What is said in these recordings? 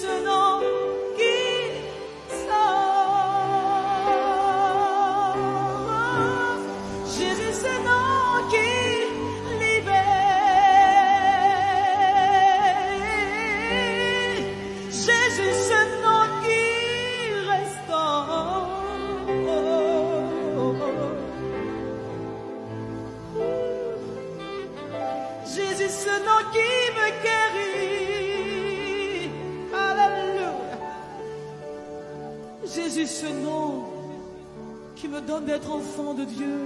ce nom qui sauve. Jésus, ce nom qui libère. Jésus, ce nom qui restaure. Jésus, ce nom qui me guérit. Alléluia. Jésus, ce nom qui me donne d'être enfant de Dieu.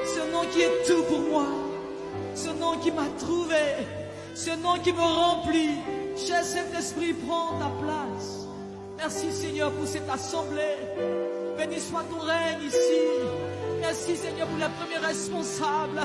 Ce nom qui est tout pour moi. Ce nom qui m'a trouvé. Ce nom qui me remplit. Cher Saint-Esprit, prends ta place. Merci Seigneur pour cette assemblée. Béni soit ton règne ici. Merci Seigneur pour la première responsable.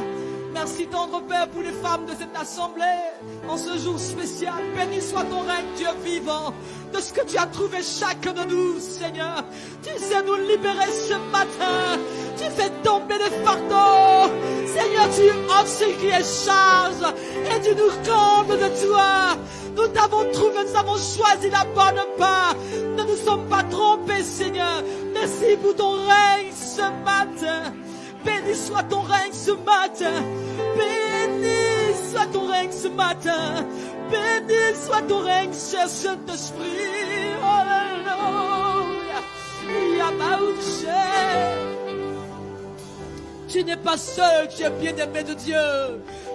Merci tendre Père pour les femmes de cette assemblée en ce jour spécial. Béni soit ton règne, Dieu vivant, de ce que tu as trouvé chacun de nous, Seigneur. Tu sais nous libérer ce matin. Tu fais tomber les fardeaux. Seigneur, tu ôtes ce qui est charge et tu nous combles de toi. Nous t'avons trouvé, nous avons choisi la bonne part. Nous ne nous sommes pas trompés, Seigneur. Merci pour ton règne ce matin. Béni soit ton règne ce matin. Béni soit ton règne ce matin. Béni soit ton règne, cher Saint-Esprit. Alléluia. Yamaouché. Tu n'es pas seul, tu es bien-aimé de Dieu.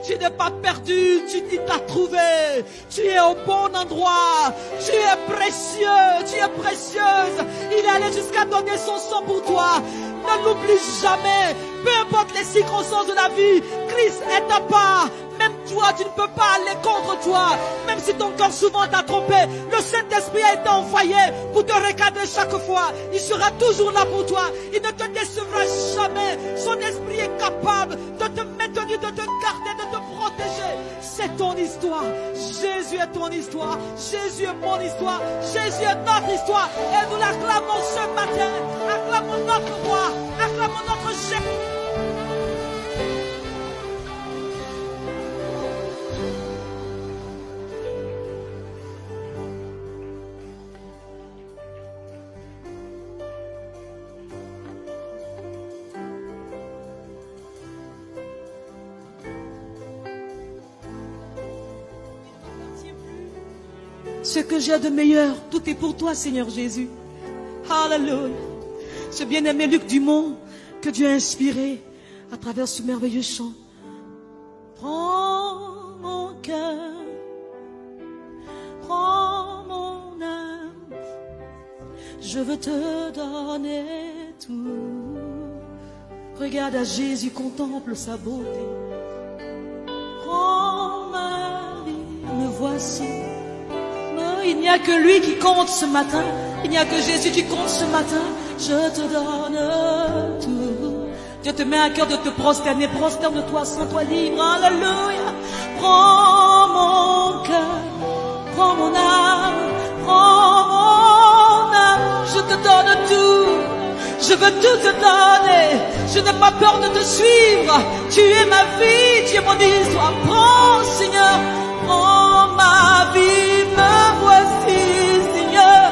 Tu n'es pas perdu, tu t'as trouvé. Tu es au bon endroit. Tu es précieux, tu es précieuse. Il est allé jusqu'à donner son sang pour toi. Ne l'oublie jamais. Peu importe les circonstances de la vie, Christ est ta part. Même toi, tu ne peux pas aller contre toi. Même si ton corps souvent t'a trompé, le Saint-Esprit a été envoyé pour te recadrer chaque fois. Il sera toujours là pour toi. Il ne te décevra jamais. Son esprit est capable de te maintenir, de te garder, de te protéger. C'est ton histoire. Jésus est ton histoire. Jésus est mon histoire. Jésus est notre histoire. Et nous l'acclamons ce matin. Acclamons notre roi. Acclamons notre chef. Ce que j'ai de meilleur, tout est pour toi, Seigneur Jésus. Alléluia. Ce bien-aimé Luc Dumont que Dieu a inspiré à travers ce merveilleux chant. Prends mon cœur, prends mon âme, je veux te donner tout. Regarde à Jésus, contemple sa beauté. Prends ma vie, me voici. Il n'y a que lui qui compte ce matin. Il n'y a que Jésus qui compte ce matin. Je te donne tout. Dieu te met à cœur de te prosterner. Prosterne-toi, sens-toi libre. Alléluia. Prends mon cœur, prends mon âme, prends mon âme. Je te donne tout. Je veux tout te donner. Je n'ai pas peur de te suivre. Tu es ma vie, tu es mon histoire. Prends, Seigneur, prends ma vie. Me voici, Seigneur.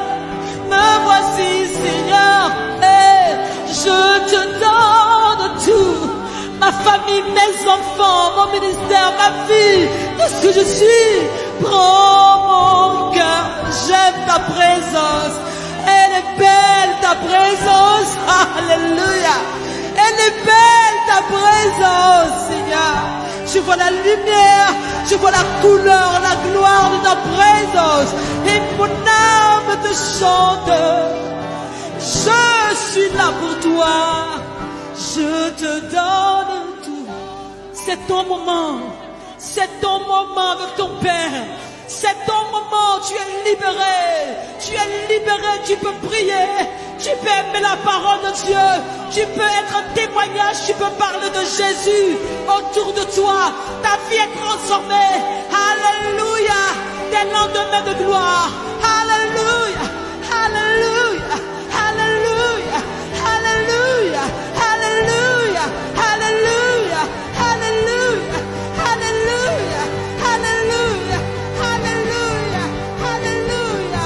Me voici, Seigneur. Et je te donne tout. Ma famille, mes enfants, mon ministère, ma vie, tout ce que je suis. Prends mon cœur. J'aime ta présence. Elle est belle, ta présence. Alléluia. Elle est belle, ta présence, Seigneur. Je vois la lumière, je vois la couleur, la gloire de ta présence. Et mon âme te chante. Je suis là pour toi. Je te donne tout. C'est ton moment. C'est ton moment avec ton Père. C'est ton moment, tu es libéré. Tu es libéré, tu peux prier. Tu peux aimer la parole de Dieu. Tu peux être un témoignage, tu peux parler de Jésus autour de toi. Ta vie est transformée. Alléluia. Des lendemains de gloire. Alléluia. Alléluia. Alléluia. Alléluia. Alléluia. Alléluia. Alléluia. Alléluia. Alléluia. Alléluia. Alléluia.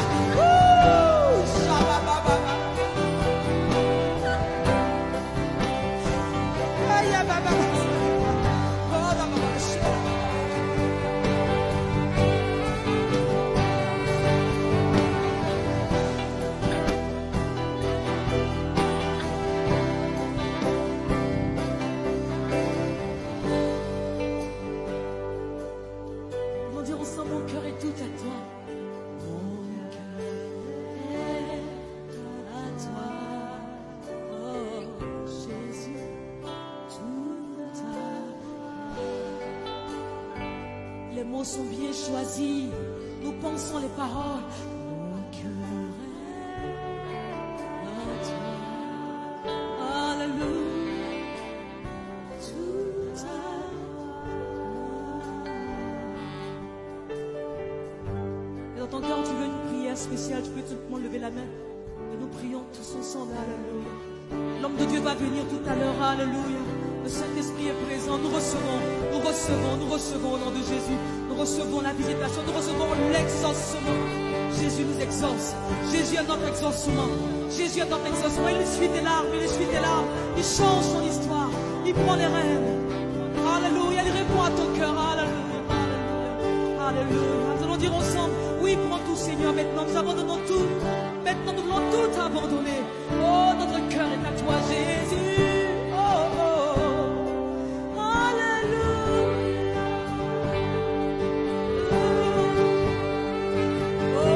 mots sont bien choisis. Nous pensons les paroles. Mon cœur est à toi. Alléluia. Tout à toi. Et dans ton cœur, tu veux une prière spéciale, tu peux tout le monde lever la main. Et nous prions tous ensemble. Alléluia. L'homme de Dieu va venir tout à l'heure. Alléluia. Le Saint-Esprit est présent. Nous recevons au nom de Jésus. Nous recevons la visitation. Nous recevons l'exaucement. Jésus nous exauce. Jésus est notre exaucement. Jésus est notre exaucement. Il essuie tes larmes. Il essuie tes larmes. Il change ton histoire. Il prend les rênes. Alléluia. Il répond à ton cœur. Alléluia. Alléluia. Alléluia. Nous allons dire ensemble, oui, prends tout, Seigneur. Maintenant, nous abandonnons tout. Maintenant, nous voulons tout abandonner. Oh, notre cœur est à toi, Jésus. Oh, oh, oh. Alléluia. Oh,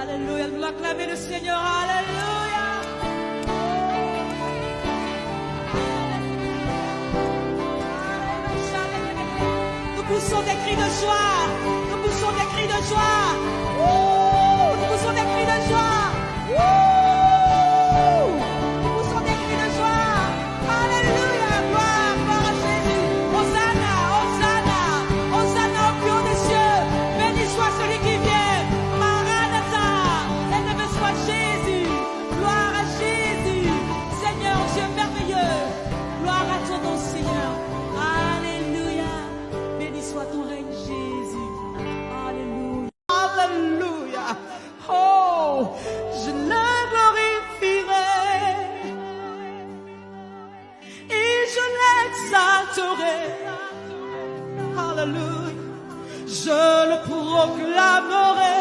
Alléluia, nous acclamons le Seigneur, Alléluia. Nous poussons des cris de joie, nous poussons des cris de joie. Nous poussons des cris de joie. Nous poussons des cris de joie. Alléluia, gloire, gloire à Jésus. Hosanna, Hosanna, Hosanna au plus haut des cieux. Béni soit celui qui vient. Jésus, gloire à Jésus, Seigneur, Dieu merveilleux, gloire à ton nom, Seigneur, alléluia, béni soit ton règne, Jésus, alléluia, alléluia, oh, je le glorifierai, et je l'exalterai, alléluia, je le proclamerai.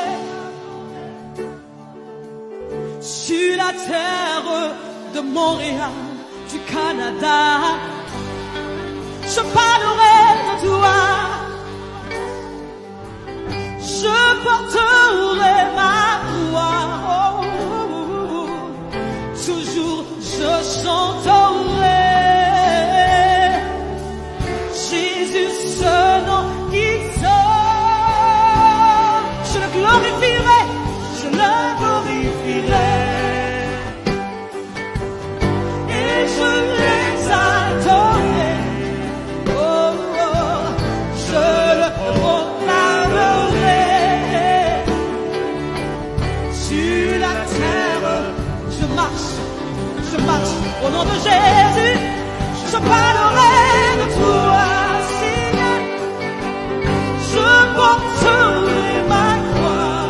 Sur la terre de Montréal, du Canada, je parlerai de toi, je porterai ma voix, toujours je chanterai Jésus, ce nom qui sort, je le glorifierai, je le glorifierai. Je l'exalterai, oh, oh, je le proclamerai. Sur la terre, je marche au nom de Jésus. Je parlerai de toi, Seigneur. Je porterai ma croix.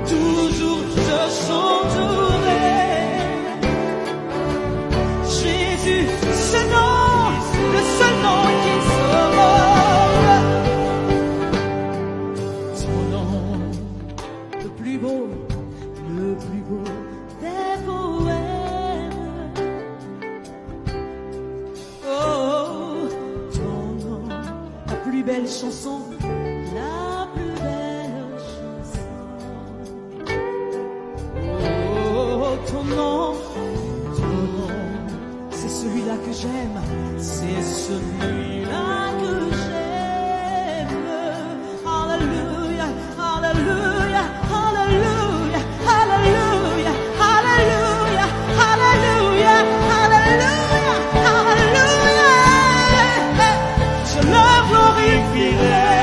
Toujours je chanterai. Ce nom, le seul nom qui sauve. Ton nom, le plus beau des poèmes. Oh, ton nom, la plus belle chanson, la plus belle chanson. Oh, ton nom. Celui-là que j'aime, c'est celui-là que j'aime. Alléluia, alléluia, alléluia, alléluia, alléluia, alléluia, alléluia, alléluia. Je le glorifierai.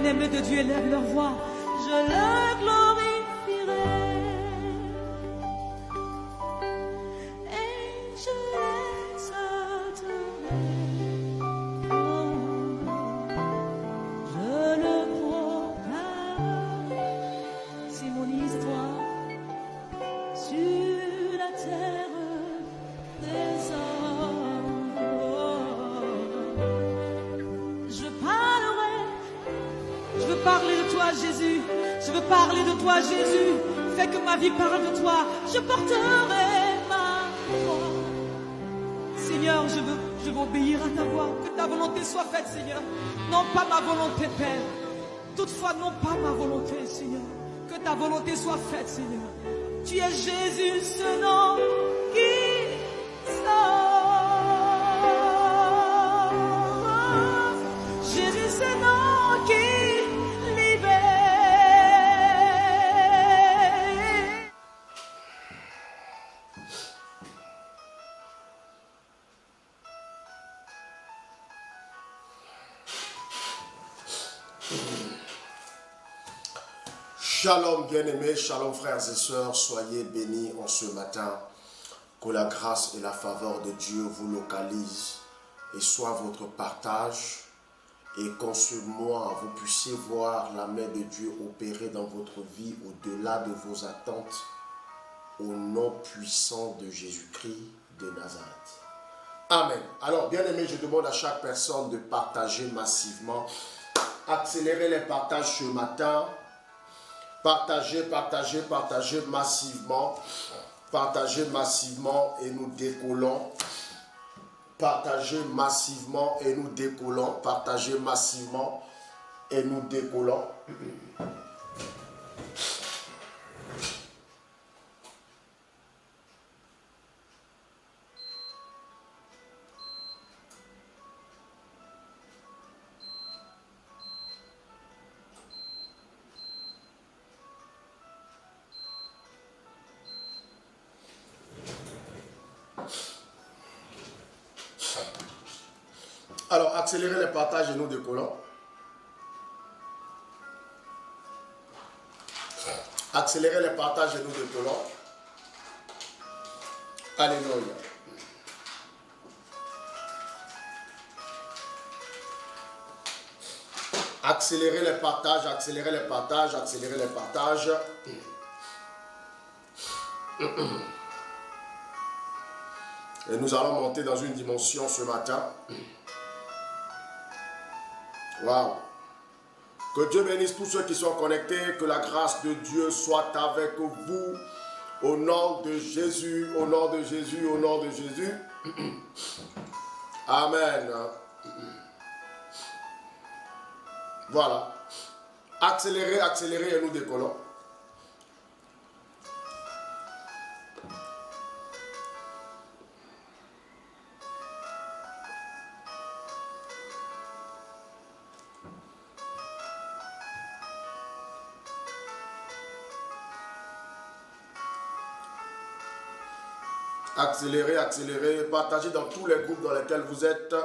bien-aimés de Dieu élèvent leur voix. Je le glorifierai. Et je l'exalterai. Je le proclame. C'est mon histoire sur la terre des hommes. Je parlerai. Je veux parler de toi, Jésus. Je veux parler de toi, Jésus. Fais que ma vie parle de toi. Je porterai ma voix. Seigneur, je veux obéir à ta voix. Que ta volonté soit faite, Seigneur. Non pas ma volonté, Père. Toutefois, non pas ma volonté, Seigneur. Que ta volonté soit faite, Seigneur. Tu es Jésus, ce nom qui sauve. Jésus, ce nom qui libère. Shalom bien-aimés, shalom frères et sœurs, soyez bénis en ce matin. Que la grâce et la faveur de Dieu vous localisent et soit votre partage. Et qu'en ce mois, vous puissiez voir la main de Dieu opérer dans votre vie au-delà de vos attentes. Au nom puissant de Jésus-Christ de Nazareth. Amen. Alors, bien-aimés, je demande à chaque personne de partager massivement. Accélérez les partages ce matin. Partagez, partagez, partagez massivement. Partagez massivement et nous décollons. Partagez massivement et nous décollons. Partagez massivement et nous décollons. Alors, accélérez les partages et nous décollons. Accélérez les partages et nous décollons. Alléluia. Accélérez les partages, accélérez les partages, accélérez les partages. Et nous allons monter dans une dimension ce matin. Wow. Que Dieu bénisse tous ceux qui sont connectés, que la grâce de Dieu soit avec vous, au nom de Jésus, au nom de Jésus, au nom de Jésus. Amen. Voilà. Accélérez, accélérez et nous décollons. Accélérez, accélérez, partagez dans tous les groupes dans lesquels vous êtes.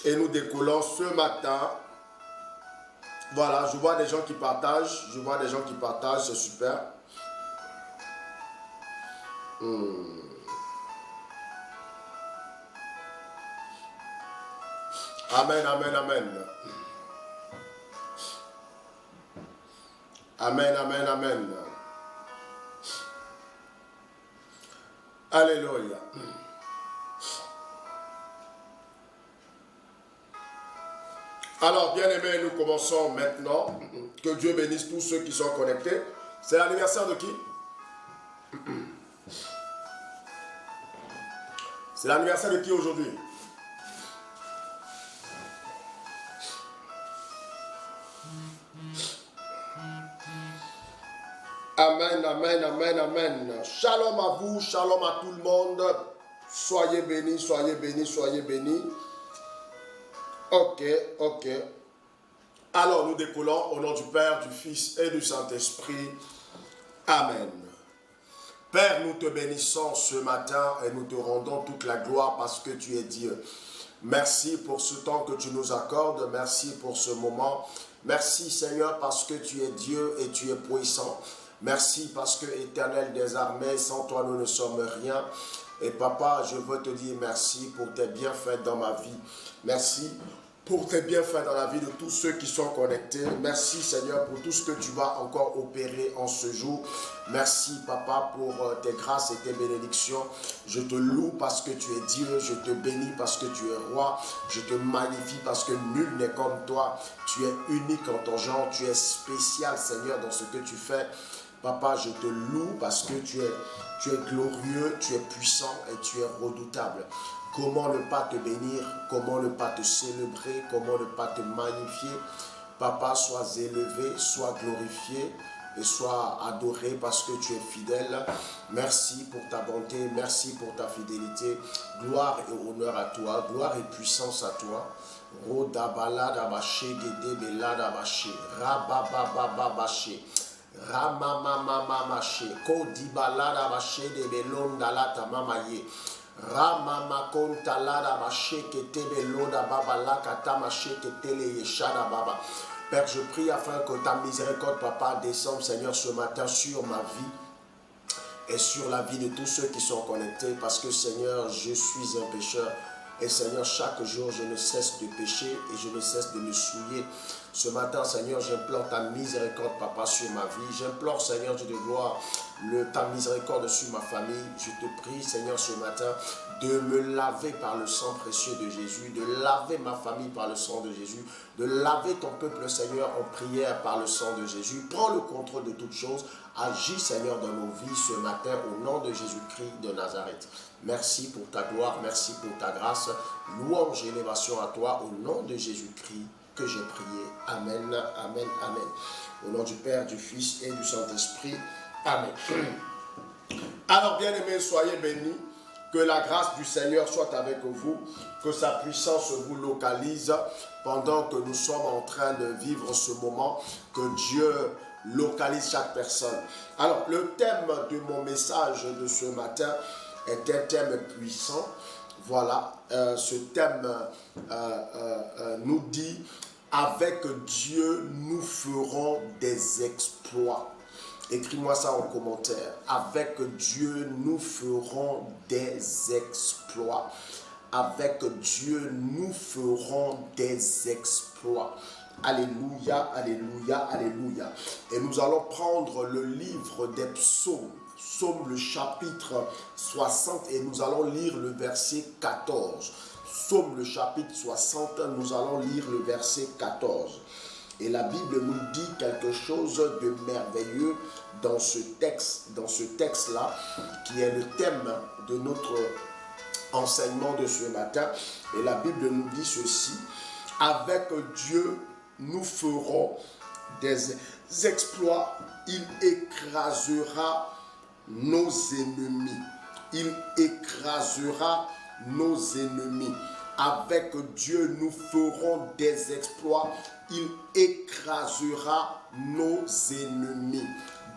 Et nous décollons ce matin. Voilà, je vois des gens qui partagent. Je vois des gens qui partagent, c'est super. Amen, amen, amen. Amen, amen, amen. Alléluia. Alors, bien-aimés, nous commençons maintenant. Que Dieu bénisse tous ceux qui sont connectés. C'est l'anniversaire de qui? C'est l'anniversaire de qui aujourd'hui? Amen, amen, amen, amen. Shalom à vous, shalom à tout le monde. Soyez bénis, soyez bénis, soyez bénis. Ok, ok. Alors nous décollons au nom du Père, du Fils et du Saint-Esprit. Amen. Père, nous te bénissons ce matin et nous te rendons toute la gloire parce que tu es Dieu. Merci pour ce temps que tu nous accordes. Merci pour ce moment. Merci Seigneur parce que tu es Dieu et tu es puissant. Merci parce que Éternel des armées, sans toi nous ne sommes rien. Et papa, je veux te dire merci pour tes bienfaits dans ma vie. Merci pour tes bienfaits dans la vie de tous ceux qui sont connectés. Merci Seigneur pour tout ce que tu vas encore opérer en ce jour. Merci Papa pour tes grâces et tes bénédictions. Je te loue parce que tu es Dieu. Je te bénis parce que tu es roi. Je te magnifie parce que nul n'est comme toi. Tu es unique en ton genre. Tu es spécial Seigneur dans ce que tu fais. Papa, je te loue parce que tu es glorieux, tu es puissant et tu es redoutable. Comment ne pas te bénir, comment ne pas te célébrer, comment ne pas te magnifier. Papa, sois élevé, sois glorifié et sois adoré parce que tu es fidèle. Merci pour ta bonté, merci pour ta fidélité. Gloire et honneur à toi, gloire et puissance à toi. Rodabaladabache, gedebeladabache, rababababache. Ramamamamache, Kodibaladabache de Belondalata mamaye. Ramamakontaladabache ketebelonda baba katamache ketele yeshada baba. Père, je prie afin que ta miséricorde, Papa, descende, Seigneur, ce matin sur ma vie et sur la vie de tous ceux qui sont connectés. Parce que, Seigneur, je suis un pécheur. Et Seigneur, chaque jour, je ne cesse de pécher et je ne cesse de me souiller. Ce matin, Seigneur, j'implore ta miséricorde, Papa, sur ma vie. J'implore, Seigneur, Dieu de gloire, ta miséricorde sur ma famille. Je te prie, Seigneur, ce matin, de me laver par le sang précieux de Jésus, de laver ma famille par le sang de Jésus, de laver ton peuple, Seigneur, en prière par le sang de Jésus. Prends le contrôle de toutes choses. Agis, Seigneur, dans nos vies ce matin, au nom de Jésus-Christ de Nazareth. Merci pour ta gloire, merci pour ta grâce. Louange et élévation à toi, au nom de Jésus-Christ que j'ai prié. Amen, amen, amen. Au nom du Père, du Fils et du Saint-Esprit. Amen. Alors, bien-aimés, soyez bénis. Que la grâce du Seigneur soit avec vous. Que sa puissance vous localise pendant que nous sommes en train de vivre ce moment. Que Dieu localise chaque personne. Alors, le thème de mon message de ce matin est un thème puissant. Voilà, ce thème nous dit « Avec Dieu, nous ferons des exploits ». Écris-moi ça en commentaire. « Avec Dieu, nous ferons des exploits ». Avec Dieu, nous ferons des exploits. Alléluia, alléluia, alléluia. Et nous allons prendre le livre des psaumes. Psaume le chapitre 60 et nous allons lire le verset 14. Psaume le chapitre 60, nous allons lire le verset 14. Et la Bible nous dit quelque chose de merveilleux dans ce texte-là, qui est le thème de notre enseignement de ce matin. Et la Bible nous dit ceci: avec Dieu, nous ferons des exploits. Il écrasera nos ennemis. Il écrasera nos ennemis. Avec Dieu, nous ferons des exploits. Il écrasera nos ennemis.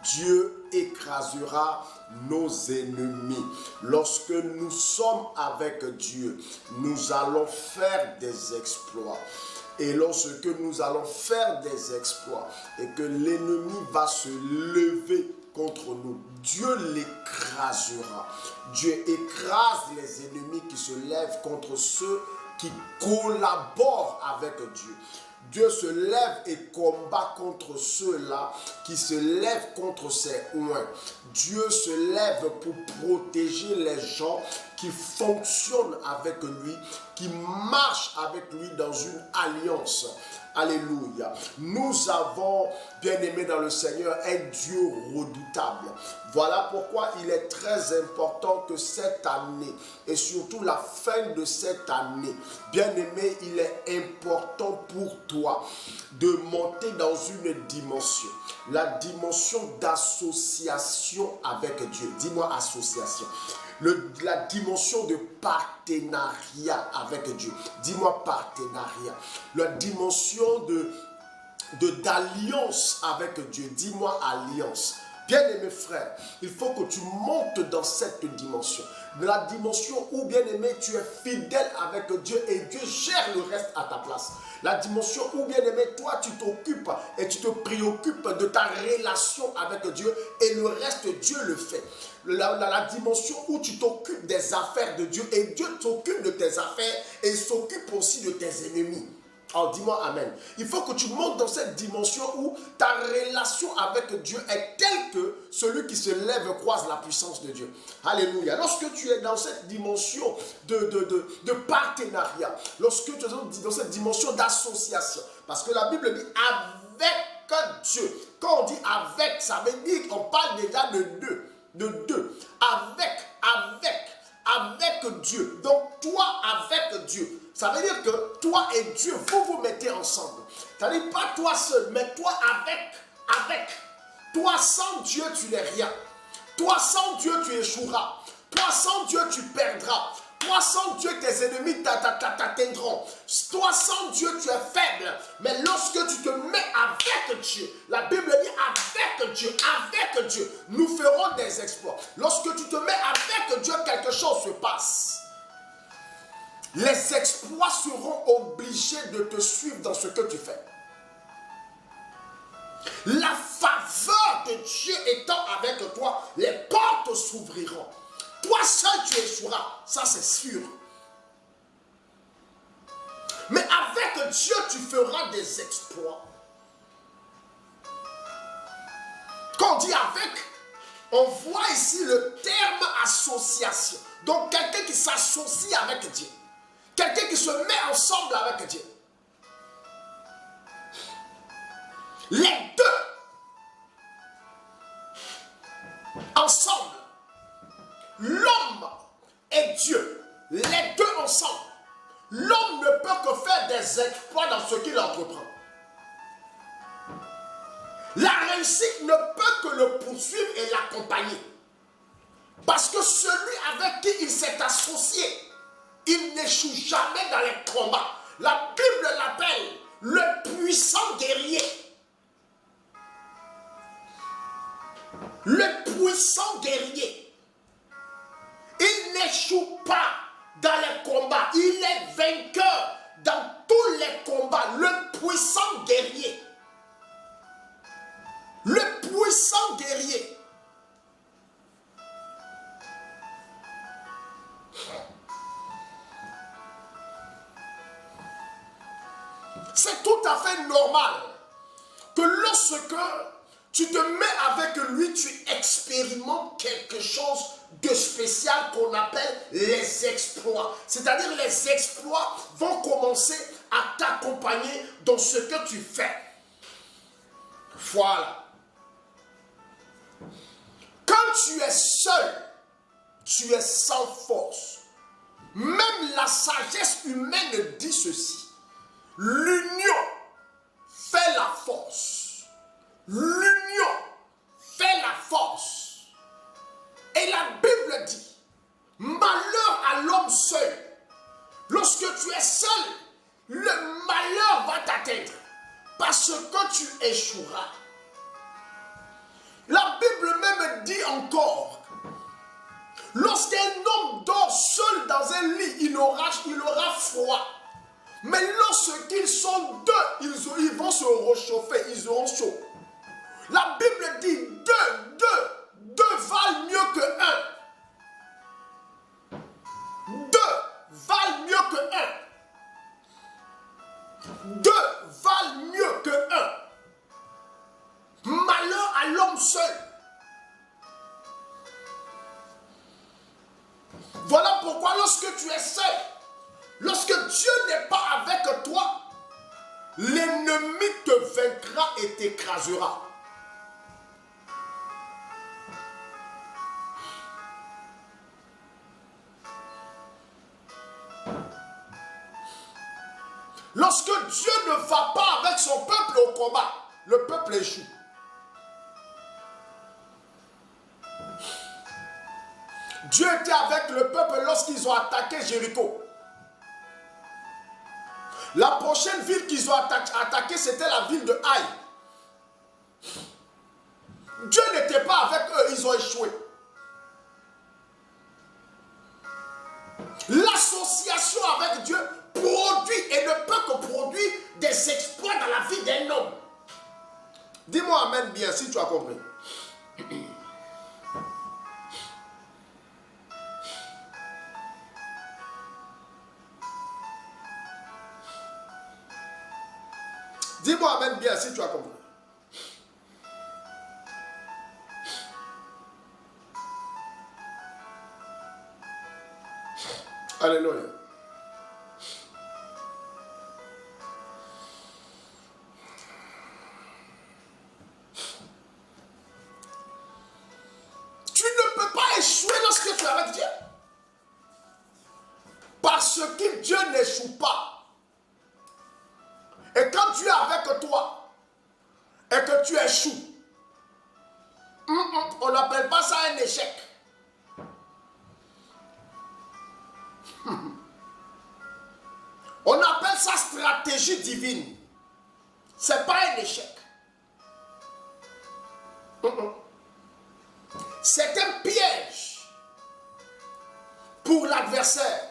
Dieu écrasera nos ennemis. Lorsque nous sommes avec Dieu, nous allons faire des exploits. Et lorsque nous allons faire des exploits et que l'ennemi va se lever contre nous, Dieu l'écrasera. Dieu écrase les ennemis qui se lèvent contre ceux qui collaborent avec Dieu. Dieu se lève et combat contre ceux-là qui se lèvent contre ses oints. Dieu se lève pour protéger les gens qui fonctionnent avec lui, qui marchent avec lui dans une alliance. Alléluia. Nous avons, bien-aimés dans le Seigneur, un Dieu redoutable. Voilà pourquoi il est très important que cette année, et surtout la fin de cette année, bien-aimé, il est important pour toi de monter dans une dimension. La dimension d'association avec Dieu. Dis-moi association. La dimension de partenariat avec Dieu. Dis-moi partenariat. La dimension d'alliance avec Dieu. Dis-moi alliance. Bien-aimé frère, il faut que tu montes dans cette dimension. de la dimension où, bien aimé, tu es fidèle avec Dieu et Dieu gère le reste à ta place. La dimension où, bien aimé, toi tu t'occupes et tu te préoccupes de ta relation avec Dieu et le reste Dieu le fait. La dimension où tu t'occupes des affaires de Dieu et Dieu s'occupe de tes affaires et s'occupe aussi de tes ennemis. Alors dis-moi amen. Il faut que tu montes dans cette dimension où ta relation avec Dieu est telle que celui qui se lève croise la puissance de Dieu. Alléluia. Lorsque tu es dans cette dimension de partenariat, lorsque tu es dans cette dimension d'association, parce que la Bible dit avec Dieu. Quand on dit avec, ça veut dire qu'on parle déjà de deux. Avec Dieu. Donc toi avec Dieu. Ça veut dire que toi et Dieu, vous vous mettez ensemble. C'est-à-dire pas toi seul, mais toi avec. Toi sans Dieu, tu n'es rien. Toi sans Dieu, tu échoueras. Toi sans Dieu, tu perdras. Toi sans Dieu, tes ennemis t'atteindront. Toi sans Dieu, tu es faible. Mais lorsque tu te mets avec Dieu, la Bible dit avec Dieu, nous ferons des exploits. Lorsque tu te mets avec Dieu, quelque chose se passe. Les exploits seront obligés de te suivre dans ce que tu fais. La faveur de Dieu étant avec toi, les portes s'ouvriront. Toi seul tu échoueras, ça c'est sûr. Mais avec Dieu tu feras des exploits. Quand on dit avec, on voit ici le terme association. Donc quelqu'un qui s'associe avec Dieu. Quelqu'un qui se met ensemble avec Dieu. Les deux ensemble. L'homme et Dieu. Les deux ensemble. L'homme ne peut que faire des exploits dans ce qu'il entreprend. La réussite ne peut que le poursuivre et l'accompagner. Parce que celui avec qui il s'est associé, il n'échoue jamais dans les combats. La Bible l'appelle le puissant guerrier. Le puissant guerrier. Il n'échoue pas dans les combats. Il est vainqueur dans tous les combats. Le puissant guerrier. Le puissant guerrier. C'est tout à fait normal que lorsque tu te mets avec lui, tu expérimentes quelque chose de spécial qu'on appelle les exploits. C'est-à-dire les exploits vont commencer à t'accompagner dans ce que tu fais. Voilà. Quand tu es seul, tu es sans force. Même la sagesse humaine dit ceci. L'union fait la force. L'union fait la force. Et la Bible dit, malheur à l'homme seul. Lorsque tu es seul, le malheur va t'atteindre. Parce que tu échoueras. La Bible même dit encore, lorsqu'un homme dort seul dans un lit, il aura froid. Mais lorsqu'ils sont deux, ils vont se réchauffer, ils auront chaud. La Bible dit deux valent mieux que un. Deux valent mieux que un. Deux valent mieux que un. Malheur à l'homme seul. Voilà pourquoi lorsque tu es seul, lorsque Dieu n'est pas avec toi, l'ennemi te vaincra et t'écrasera. Lorsque Dieu ne va pas avec son peuple au combat, le peuple échoue. Dieu était avec le peuple lorsqu'ils ont attaqué Jéricho. La prochaine ville qu'ils ont attaquée, c'était la ville de Haï. Dieu n'était pas avec eux, ils ont échoué. L'association avec Dieu produit et ne peut que produire des exploits dans la vie d'un homme. Dis-moi amen bien si tu as compris. Dis-moi amen bien si tu as compris. Alléluia. Tu ne peux pas échouer lorsque tu es avec Dieu. Parce que Dieu n'échoue pas. Et quand Dieu est avec toi et que tu échoues, on n'appelle pas ça un échec. On appelle ça stratégie divine. Ce n'est pas un échec. C'est un piège pour l'adversaire.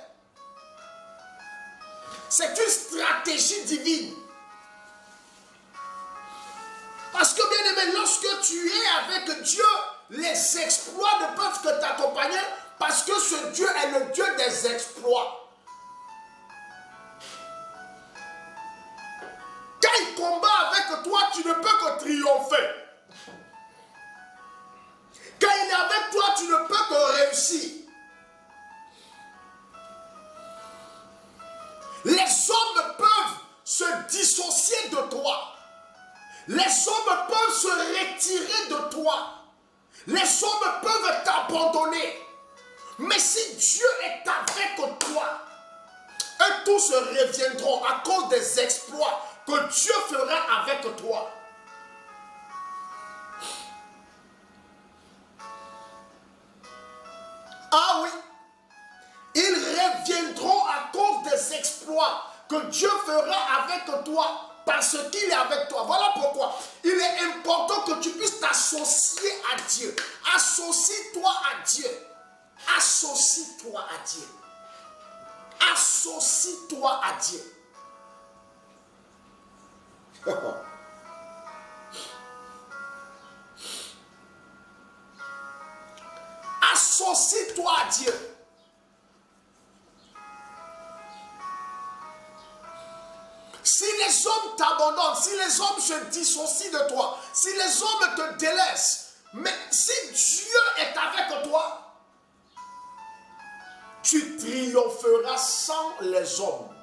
C'est une stratégie divine. Parce que bien aimé, lorsque tu es avec Dieu, les exploits ne peuvent que t'accompagner parce que ce Dieu est le Dieu des exploits. Quand il combat avec toi, tu ne peux que triompher. Quand il est avec toi, tu ne peux que réussir. Les hommes peuvent se dissocier de toi. Les hommes peuvent se retirer de toi. Les hommes peuvent t'abandonner. Mais si Dieu est avec toi, et tous se reviendront à cause des exploits que Dieu fera avec toi. Ah oui, ils reviendront à cause des exploits que Dieu fera avec toi parce qu'il est avec toi. Voilà pourquoi il est important que tu puisses t'associer à Dieu. Associe-toi à Dieu. Associe-toi à Dieu. Associe-toi à Dieu. Associe-toi à Dieu. Si les hommes t'abandonnent, si les hommes se dissocient de toi, si les hommes te délaissent, mais si Dieu est avec toi, tu triompheras sans les hommes.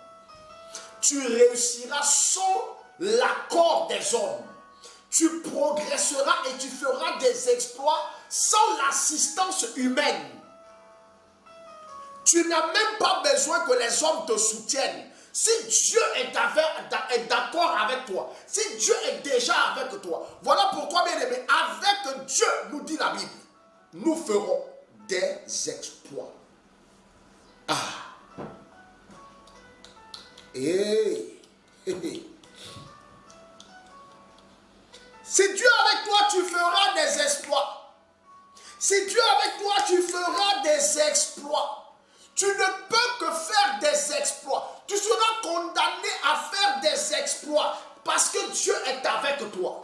Tu réussiras sans l'accord des hommes. Tu progresseras et tu feras des exploits sans l'assistance humaine. Tu n'as même pas besoin que les hommes te soutiennent. Si Dieu est d'accord avec toi, si Dieu est déjà avec toi, voilà pourquoi, bien aimé, avec Dieu, nous dit la Bible, nous ferons des exploits. Ah. Hey. Si Dieu est avec toi, tu feras des exploits. Si Dieu est avec toi, tu feras des exploits. Tu ne peux que faire des exploits. Tu seras condamné à faire des exploits parce que Dieu est avec toi.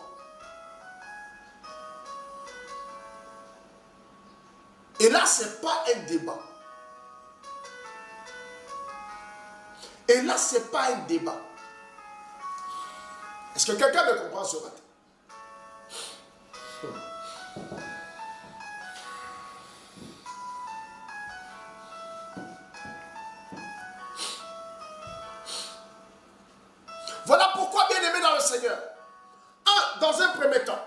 Et là, ce n'est pas un débat. Et là, ce n'est pas un débat. Est-ce que quelqu'un me comprend ce matin? Voilà pourquoi, bien aimé dans le Seigneur, dans un premier temps,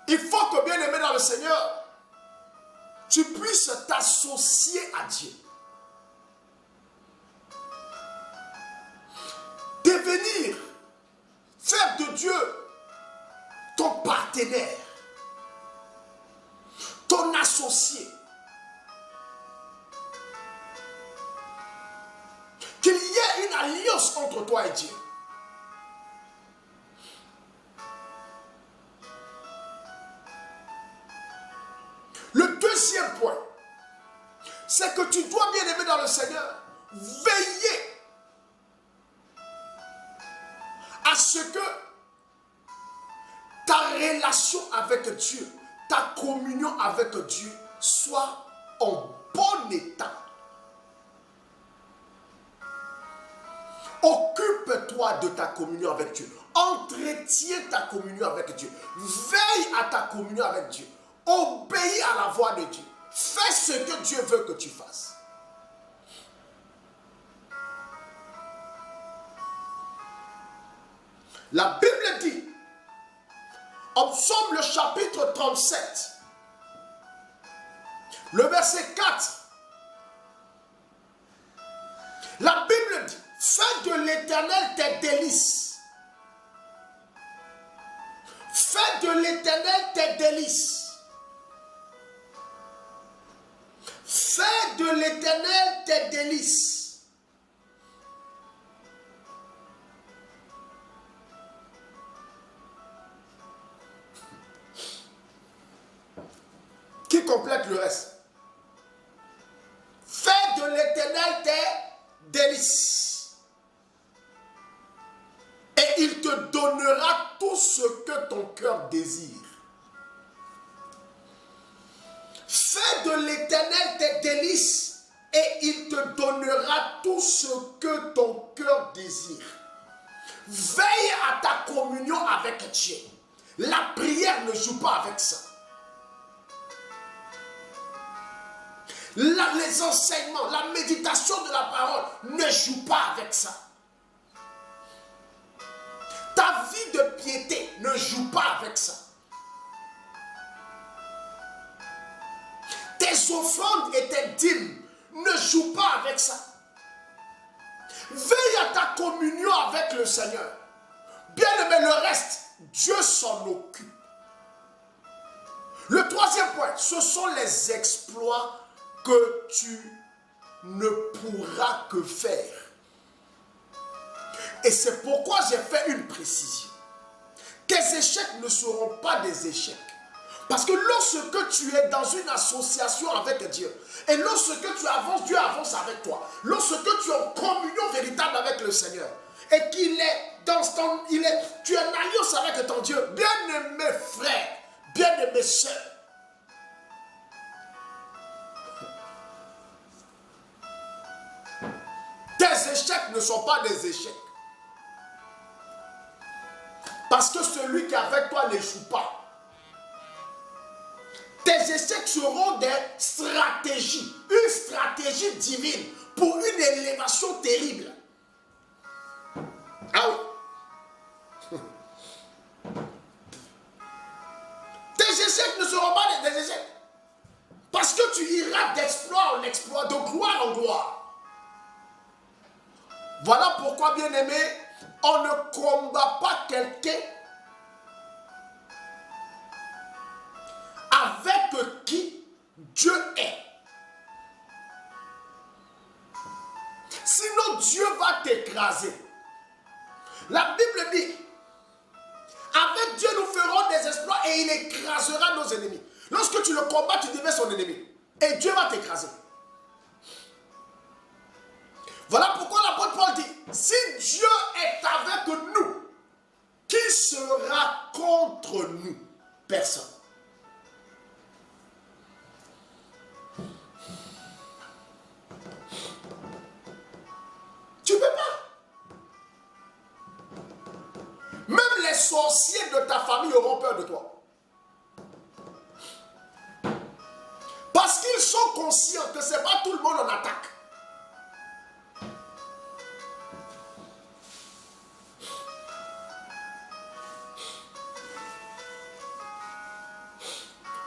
il faut que, bien aimé dans le Seigneur, tu puisses t'associer à Dieu. Devenir, faire de Dieu ton partenaire, ton associé. Qu'il y ait une alliance entre toi et Dieu. Le deuxième point, c'est que tu dois bien-aimé dans le Seigneur, veillez à ce que ta relation avec Dieu, ta communion avec Dieu soit en bon état. Occupe-toi de ta communion avec Dieu. Entretiens ta communion avec Dieu. Veille à ta communion avec Dieu. Obéis à la voix de Dieu. Fais ce que Dieu veut que tu fasses. La Bible dit, en Psaume le chapitre 37, le verset 4, la Bible dit, fais de l'Éternel tes délices. Fais de l'Éternel tes délices. Fais de l'Éternel tes délices. Qui complète le reste? Fais de l'Éternel tes délices. Et il te donnera tout ce que ton cœur désire. Fais de l'Éternel tes délices et il te donnera tout ce que ton cœur désire. Veille à ta communion avec Dieu. La prière ne joue pas avec ça. Les enseignements, la méditation de la parole ne joue pas avec ça. Ta vie de piété ne joue pas avec ça. Tes offrandes et tes dîmes ne jouent pas avec ça. Veille à ta communion avec le Seigneur. Bien-aimé, le reste, Dieu s'en occupe. Le troisième point, ce sont les exploits que tu ne pourras que faire. Et c'est pourquoi j'ai fait une précision. Tes échecs ne seront pas des échecs. Parce que lorsque tu es dans une association avec Dieu, et lorsque tu avances, Dieu avance avec toi. Lorsque tu es en communion véritable avec le Seigneur, et qu'il est dans tu es en alliance avec ton Dieu, bien-aimé frère, bien-aimé sœur, tes échecs ne sont pas des échecs. Parce que celui qui est avec toi n'échoue pas. Tes échecs seront des stratégies. Une stratégie divine pour une élévation terrible. Ah oui. Tes échecs ne seront pas des échecs. Parce que tu iras d'exploit en exploit, de gloire en gloire. Voilà pourquoi, bien-aimé, on ne combat pas quelqu'un avec qui Dieu est. Sinon, Dieu va t'écraser. La Bible dit, avec Dieu nous ferons des exploits et il écrasera nos ennemis. Lorsque tu le combats, tu deviens son ennemi. Et Dieu va t'écraser. Voilà pourquoi l'apôtre Paul dit, si Dieu est avec nous, qui sera contre nous? Personne. Tu ne peux pas. Même les sorciers de ta famille auront peur de toi. Parce qu'ils sont conscients que ce n'est pas tout le monde en attaque.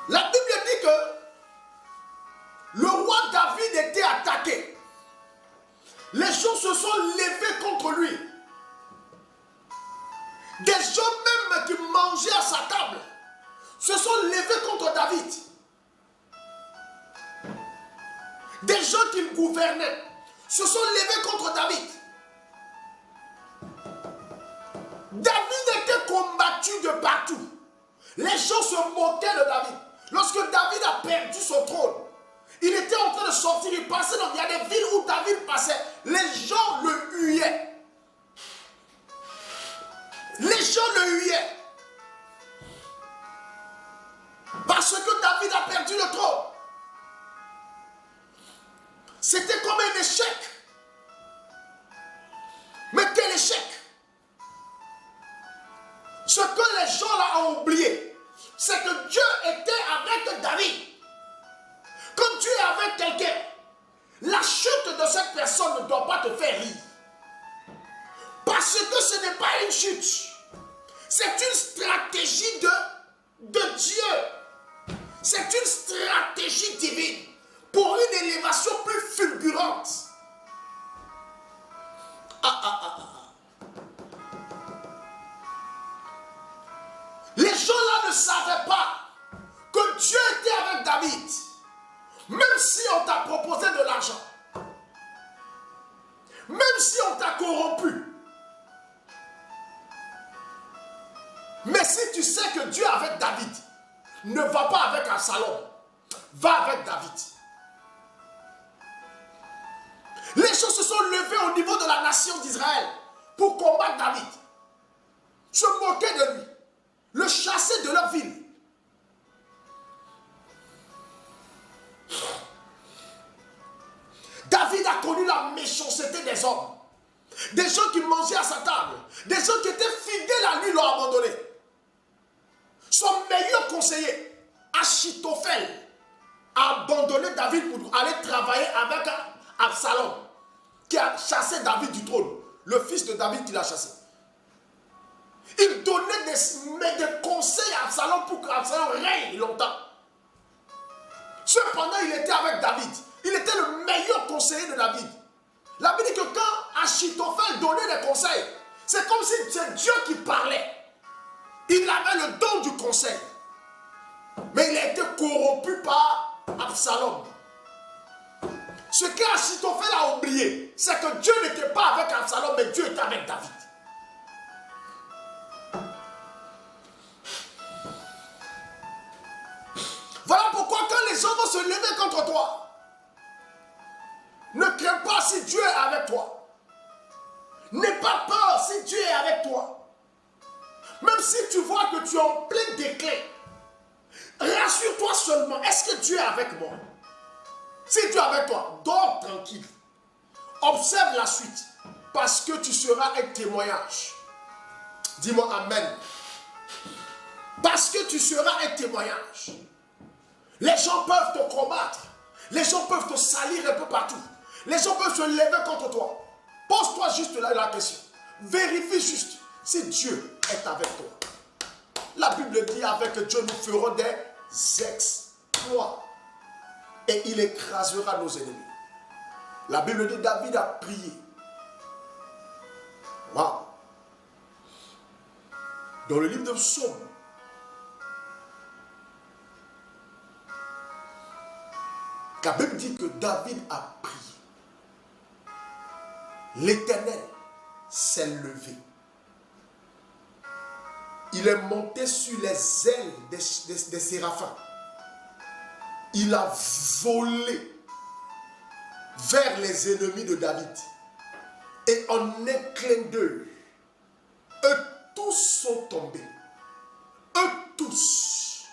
La Bible dit que le roi David était attaqué. Les gens se sont levés contre lui. Des gens même qui mangeaient à sa table se sont levés contre David. Des gens qui gouvernaient se sont levés contre David. David était combattu de partout. Les gens se moquaient de David. Lorsque David a perdu son trône, Il était en train de sortir, il passait dans... Il y a des villes où David passait. Les gens le huaient. Les gens le huaient. Parce que David a perdu le trône. C'était comme un échec. Mais quel échec? Ce que les gens là ont oublié, c'est que Dieu était avec David. Comme tu es avec quelqu'un, la chute de cette personne ne doit pas te faire rire. Parce que ce n'est pas une chute. C'est une stratégie de Dieu. C'est une stratégie divine pour une élévation plus fulgurante. Les gens là ne savaient pas que Dieu était avec David. Même si on t'a proposé de l'argent, même si on t'a corrompu, mais si tu sais que Dieu est avec David, ne va pas avec Absalom, va avec David. Les gens se sont levés au niveau de la nation d'Israël pour combattre David, se moquer de lui, le chasser de leur ville. David a connu la méchanceté des hommes. Des gens qui mangeaient à sa table. Des gens qui étaient fidèles à lui l'ont abandonné. Son meilleur conseiller, Achitophel, a abandonné David pour aller travailler avec Absalom, qui a chassé David du trône. Le fils de David qui l'a chassé. Il donnait des conseils à Absalom pour qu'Absalom règne longtemps. Cependant, il était avec David. Il était le meilleur conseiller de David. La Bible dit que quand Achitophel donnait des conseils, c'est comme si c'est Dieu qui parlait. Il avait le don du conseil. Mais il a été corrompu par Absalom. Ce qu'Achitophel a oublié, c'est que Dieu n'était pas avec Absalom, mais Dieu était avec David. Voilà pourquoi quand les gens vont se lever contre toi, ne crains pas si Dieu est avec toi. N'aie pas peur si Dieu est avec toi. Même si tu vois que tu es en plein déclin, rassure-toi seulement, est-ce que Dieu est avec moi? Si Dieu est avec toi, dors tranquille. Observe la suite, parce que tu seras un témoignage. Dis-moi amen. Parce que tu seras un témoignage. Les gens peuvent te combattre. Les gens peuvent te salir un peu partout. Les gens peuvent se lever contre toi. Pose-toi juste là la question. Vérifie juste si Dieu est avec toi. La Bible dit avec Dieu nous ferons des exploits. Et il écrasera nos ennemis. La Bible dit David a prié. Waouh. Dans le livre de Psaume, la Bible dit que David a prié. L'Éternel s'est levé. Il est monté sur les ailes des séraphins. Il a volé vers les ennemis de David. Et en un clin d'œil, eux tous sont tombés. Eux tous.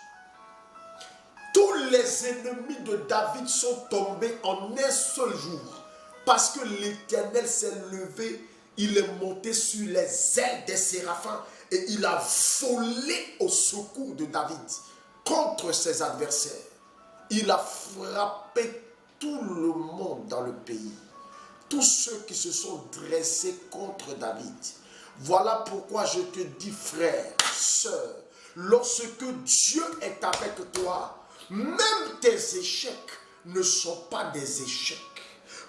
Tous les ennemis de David sont tombés en un seul jour. Parce que l'Éternel s'est levé, il est monté sur les ailes des séraphins et il a volé au secours de David contre ses adversaires. Il a frappé tout le monde dans le pays. Tous ceux qui se sont dressés contre David. Voilà pourquoi je te dis, frère, sœur, lorsque Dieu est avec toi, même tes échecs ne sont pas des échecs.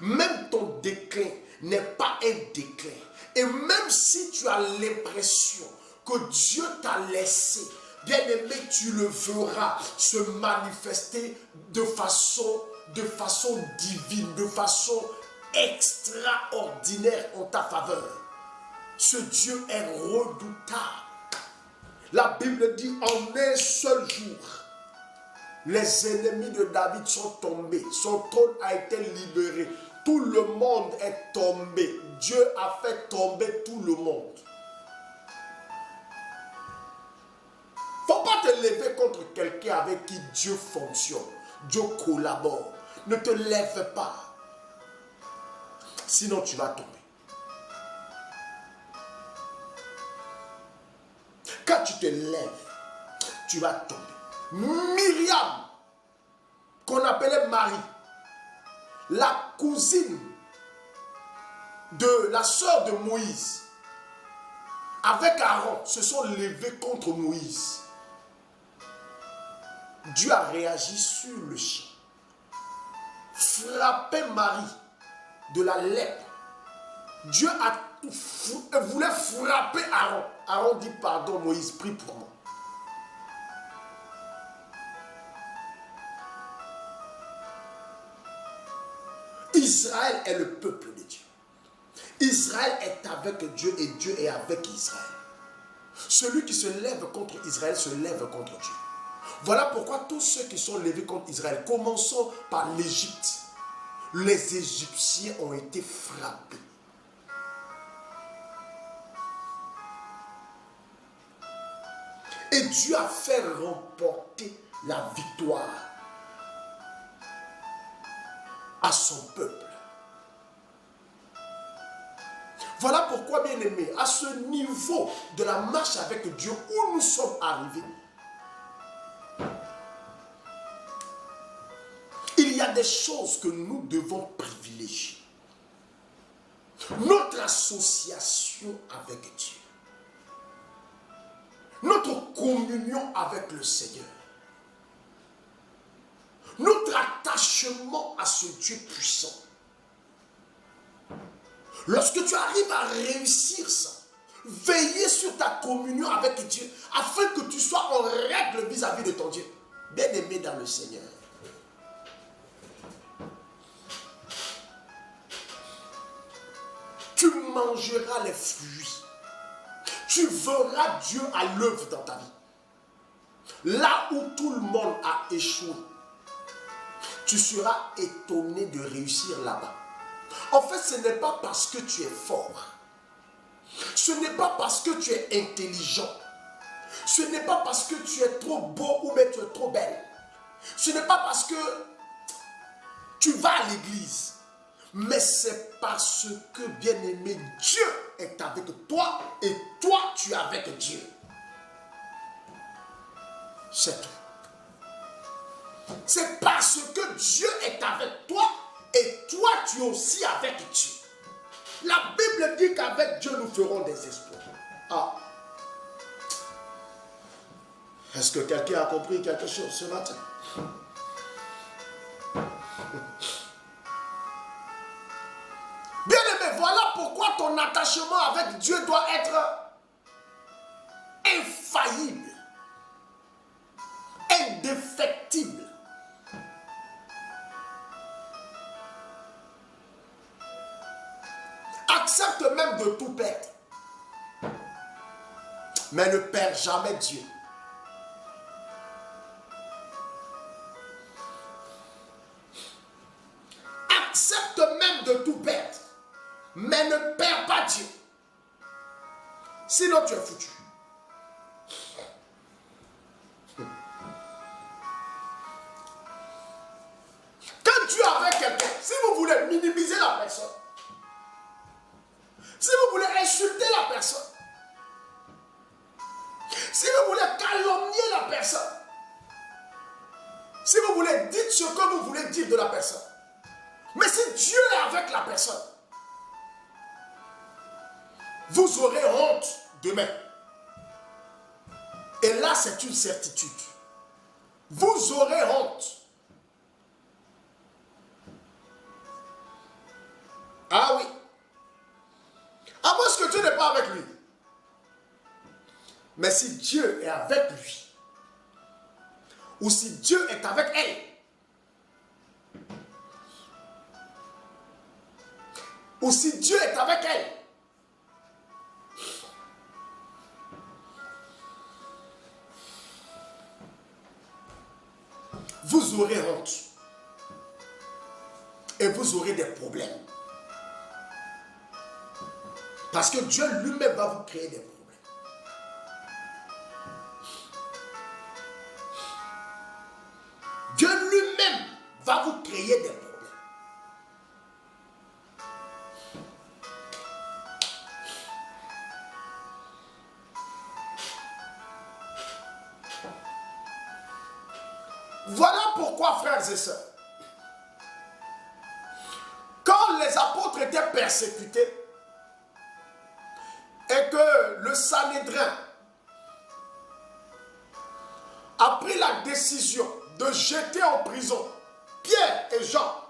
Même ton déclin n'est pas un déclin. Et même si tu as l'impression que Dieu t'a laissé, bien-aimé, tu le verras se manifester de façon divine, de façon extraordinaire en ta faveur. Ce Dieu est redoutable. La Bible dit en un seul jour, Les ennemis de David sont tombés. Son trône a été libéré. Tout le monde est tombé. Dieu a fait tomber tout le monde. Il ne faut pas te lever contre quelqu'un avec qui Dieu fonctionne. Dieu collabore. Ne te lève pas. Sinon tu vas tomber. Quand tu te lèves, tu vas tomber. Myriam, qu'on appelait Marie, la cousine de la sœur de Moïse, avec Aaron, se sont levés contre Moïse. Dieu a réagi sur le champ, frappé Marie de la lèpre. Dieu voulait frapper Aaron. Aaron dit pardon, Moïse, prie pour moi. Israël est le peuple de Dieu. Israël est avec Dieu et Dieu est avec Israël. Celui qui se lève contre Israël se lève contre Dieu. Voilà pourquoi tous ceux qui sont levés contre Israël, commençons par l'Égypte. Les Égyptiens ont été frappés. Et Dieu a fait remporter la victoire à son peuple. Voilà pourquoi, bien aimé, à ce niveau de la marche avec Dieu où nous sommes arrivés, il y a des choses que nous devons privilégier. Notre association avec Dieu. Notre communion avec le Seigneur. Notre attachement à ce Dieu puissant. Lorsque tu arrives à réussir ça, veiller sur ta communion avec Dieu afin que tu sois en règle vis-à-vis de ton Dieu. Bien-aimé dans le Seigneur. Tu mangeras les fruits. Tu verras Dieu à l'œuvre dans ta vie. Là où tout le monde a échoué, tu seras étonné de réussir là-bas. En fait, ce n'est pas parce que tu es fort. Ce n'est pas parce que tu es intelligent. Ce n'est pas parce que tu es trop beau ou bien tu es trop belle. Ce n'est pas parce que tu vas à l'église. Mais c'est parce que, bien-aimé, Dieu est avec toi et toi, tu es avec Dieu. C'est tout. C'est parce que Dieu est avec toi et toi, tu es aussi avec Dieu. La Bible dit qu'avec Dieu, nous ferons des exploits. Ah. Est-ce que quelqu'un a compris quelque chose ce matin? Bien-aimé, voilà pourquoi ton attachement avec Dieu doit être infaillible, indéfectible. Accepte même de tout perdre, mais ne perds jamais Dieu. Accepte même de tout perdre, mais ne perds pas Dieu. Sinon tu es foutu. Quand tu es avec quelqu'un, si vous voulez minimiser la personne, si vous voulez insulter la personne, si vous voulez calomnier la personne, si vous voulez dire ce que vous voulez dire de la personne, mais si Dieu est avec la personne, vous aurez honte demain. Et là, c'est une certitude. Vous aurez honte. Ah oui. À moins que Dieu n'est pas avec lui. Mais si Dieu est avec lui, ou si Dieu est avec elle, ou si Dieu est avec elle, vous aurez honte. Et vous aurez des problèmes. Parce que Dieu lui-même va vous créer des problèmes. Dieu lui-même va vous créer des problèmes. Voilà pourquoi, frères et sœurs, quand les apôtres étaient persécutés et que le Sanhédrin a pris la décision de jeter en prison Pierre et Jean,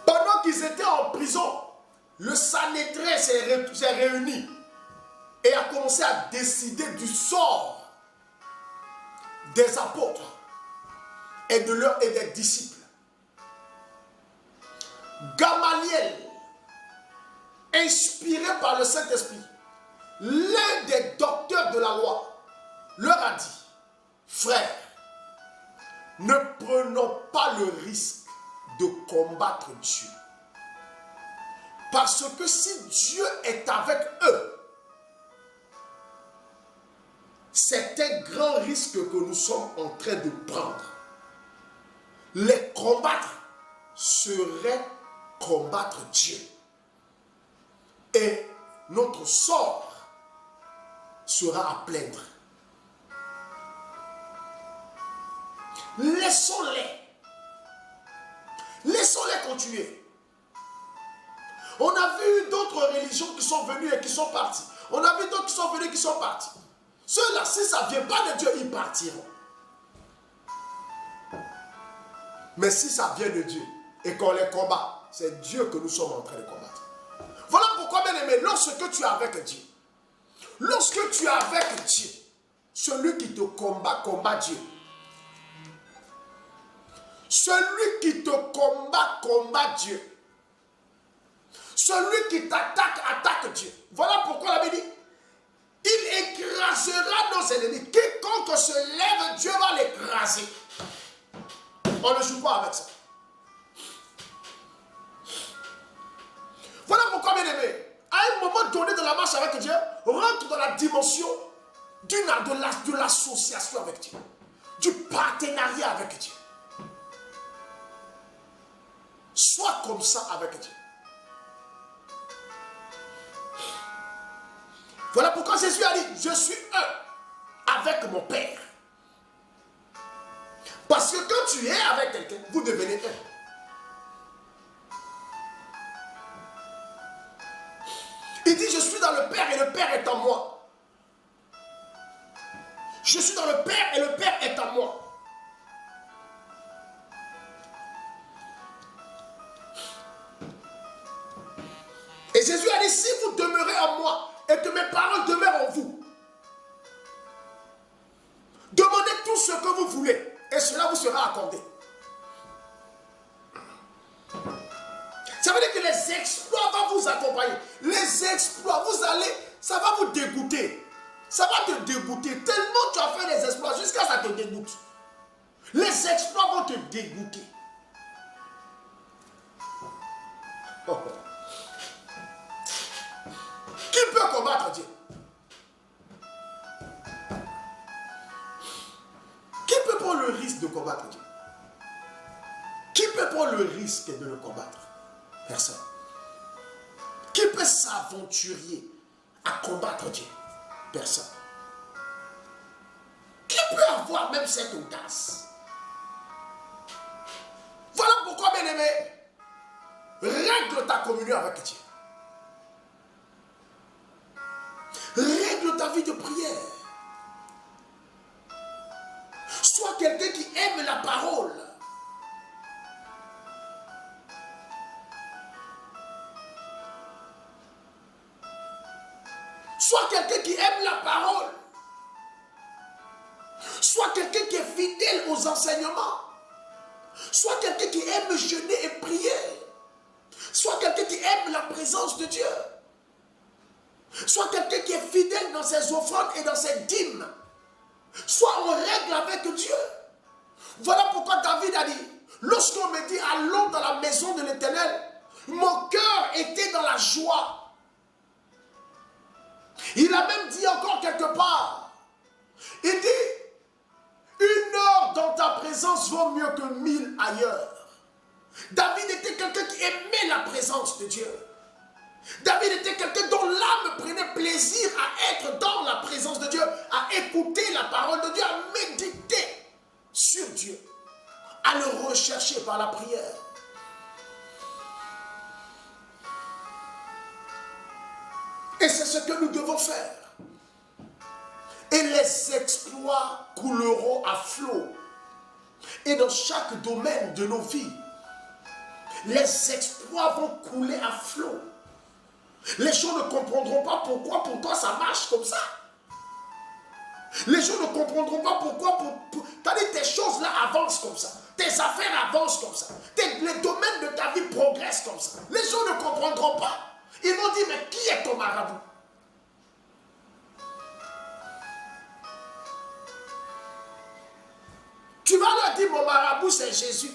pendant qu'ils étaient en prison, le Sanhédrin s'est réuni et a commencé à décider du sort des apôtres et des disciples. Gamaliel, inspiré par le Saint-Esprit, l'un des docteurs de la loi, leur a dit: frères, ne prenons pas le risque de combattre Dieu. Parce que si Dieu est avec eux, c'est un grand risque que nous sommes en train de prendre. Les combattre serait combattre Dieu. Et notre sort sera à plaindre. Laissons-les. Laissons-les continuer. On a vu d'autres religions qui sont venues et qui sont parties. On a vu d'autres qui sont venus et qui sont partis. Ceux-là, si ça ne vient pas de Dieu, ils partiront. Mais si ça vient de Dieu et qu'on les combat, c'est Dieu que nous sommes en train de combattre. Voilà pourquoi, bien aimé, lorsque tu es avec Dieu, lorsque tu es avec Dieu, celui qui te combat, combat Dieu. Celui qui te combat, combat Dieu. Celui qui t'attaque, attaque Dieu. Voilà pourquoi la Bible dit: il écrasera nos ennemis. Quiconque se lève, Dieu va l'écraser. On ne joue pas avec ça. Voilà pourquoi, bien aimé, à un moment donné de la marche avec Dieu, rentre dans la dimension de l'association avec Dieu, du partenariat avec Dieu. Sois comme ça avec Dieu. Voilà pourquoi Jésus a dit: je suis un avec mon Père. Parce que quand tu es avec quelqu'un, vous devenez un. Il dit: je suis dans le Père et le Père est en moi. Je suis dans le Père et le Père est en moi. Et Jésus a dit: si vous demeurez en moi et que mes paroles demeurent en vous, demandez tout ce que vous voulez et cela vous sera accordé. Ça veut dire que les exploits vont vous accompagner. Les exploits, ça va vous dégoûter. Ça va te dégoûter. Tellement tu as fait des exploits jusqu'à ce que ça te dégoûte. Les exploits vont te dégoûter. Oh. Qui peut combattre Dieu? Qui peut prendre le risque de combattre Dieu? Qui peut prendre le risque de le combattre? Personne. Qui peut s'aventurer à combattre Dieu? Personne. Qui peut avoir même cette audace? Voilà pourquoi, bien aimé, règle ta communion avec Dieu. Règle ta vie de prière. Sois quelqu'un qui aime la parole. Sois quelqu'un qui aime la parole. Sois quelqu'un qui est fidèle aux enseignements. Sois quelqu'un qui aime jeûner et prier. Sois quelqu'un qui aime la présence de Dieu. Sois quelqu'un qui est fidèle dans ses offrandes et dans ses dîmes. Sois en règle avec Dieu. Voilà pourquoi David a dit, lorsqu'on me dit allons dans la maison de l'Éternel, mon cœur était dans la joie. Il a même dit encore quelque part, il dit, 1 heure dans ta présence vaut mieux que 1000 ailleurs. David était quelqu'un qui aimait la présence de Dieu. David était quelqu'un dont l'âme prenait plaisir à être dans la présence de Dieu, à écouter la parole de Dieu, à méditer sur Dieu, à le rechercher par la prière. Et c'est ce que nous devons faire. Et les exploits couleront à flot. Et dans chaque domaine de nos vies, les exploits vont couler à flot. Les gens ne comprendront pas pourquoi pour toi ça marche comme ça. Les gens ne comprendront pas pourquoi tes choses là avancent comme ça. Tes affaires avancent comme ça. Les domaines de ta vie progressent comme ça. Les gens ne comprendront pas. Ils vont dire, mais qui est ton marabout? Tu vas leur dire, mon marabout c'est Jésus.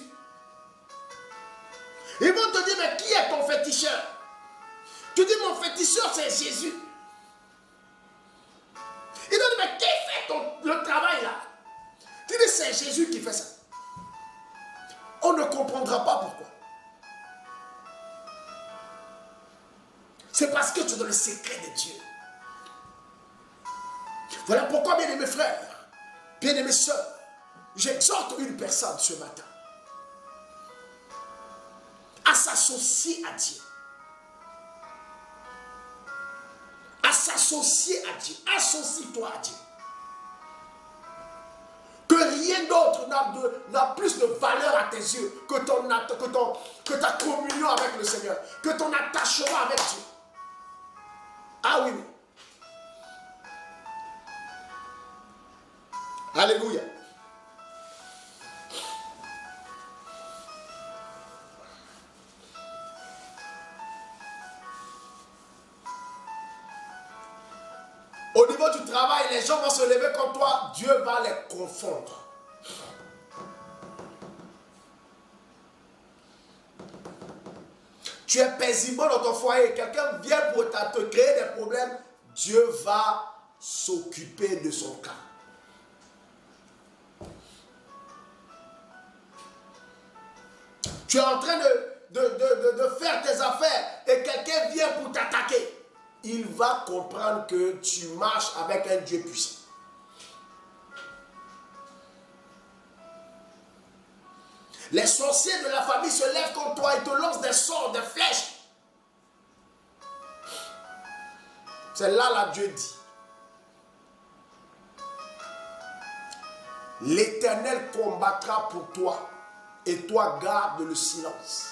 Ils vont te dire, mais qui est ton féticheur? Tu dis, mon féticheur c'est Jésus. Ils vont dire, mais qui fait le travail là? Tu dis, c'est Jésus qui fait ça. On ne comprendra pas pourquoi. C'est parce que tu es dans le secret de Dieu. Voilà pourquoi, bien-aimés frères, bien-aimés sœurs, j'exhorte une personne ce matin à s'associer à Dieu. À s'associer à Dieu. Associe-toi à Dieu. Que rien d'autre n'a plus de valeur à tes yeux que ta communion avec le Seigneur, que ton attachement avec Dieu. Ah oui. Alléluia. Au niveau du travail, les gens vont se lever contre toi, Dieu va les confondre. Tu es paisiblement dans ton foyer, quelqu'un vient pour te créer des problèmes, Dieu va s'occuper de son cas. Tu es en train de faire tes affaires et quelqu'un vient pour t'attaquer. Il va comprendre que tu marches avec un Dieu puissant. Les sorciers de la famille se lèvent contre toi et te lancent des sorts, des flèches. C'est là Dieu dit. L'Éternel combattra pour toi et toi garde le silence.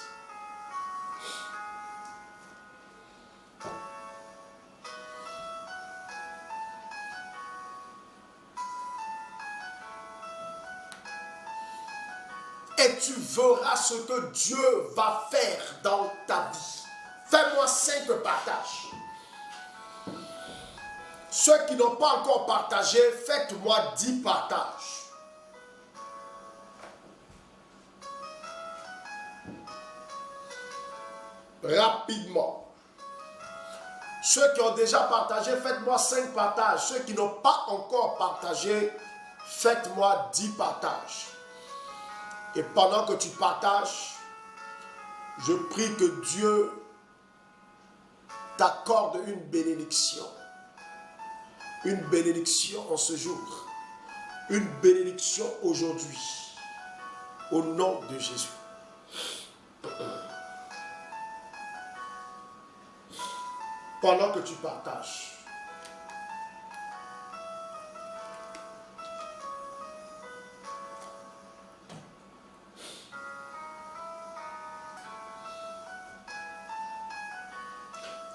Et tu verras ce que Dieu va faire dans ta vie. Fais-moi 5 partages. Ceux qui n'ont pas encore partagé, faites-moi 10 partages. Rapidement. Ceux qui ont déjà partagé, faites-moi 5 partages. Ceux qui n'ont pas encore partagé, faites-moi 10 partages. Et pendant que tu partages, je prie que Dieu t'accorde une bénédiction. Une bénédiction en ce jour. Une bénédiction aujourd'hui. Au nom de Jésus. Pendant que tu partages.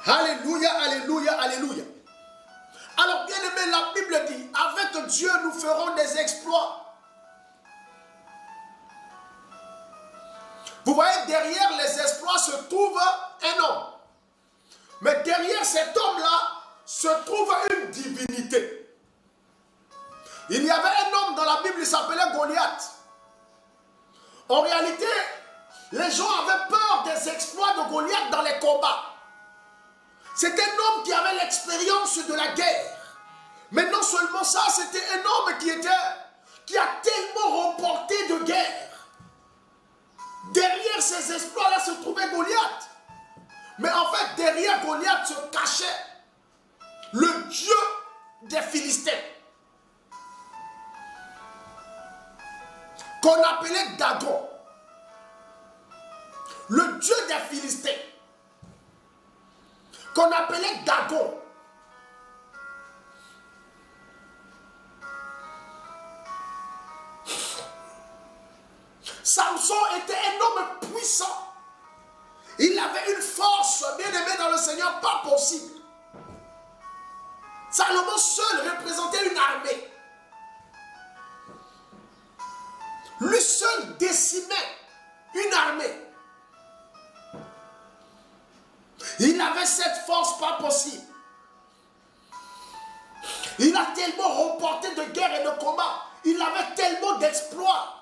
Alléluia, alléluia, alléluia. Alors bien aimé, la Bible dit, avec Dieu nous ferons des exploits. Vous voyez, derrière les exploits se trouve un homme. Mais derrière cet homme-là se trouve une divinité. Il y avait un homme dans la Bible, il s'appelait Goliath. En réalité, les gens avaient peur des exploits de Goliath dans les combats. C'était un homme qui avait l'expérience de la guerre. Mais non seulement ça, c'était un homme qui a tellement remporté de guerre. Derrière ces exploits-là se trouvait Goliath. Mais en fait, derrière Goliath se cachait le Dieu des Philistins, qu'on appelait Dagon. Le Dieu des Philistins, qu'on appelait Dagon. Samson était un homme puissant. Il avait une force, bien aimé dans le Seigneur, pas possible. Salomon seul représentait une armée. Lui seul décimait une armée. Il avait cette force pas possible. Il a tellement remporté de guerres et de combats. Il avait tellement d'exploits.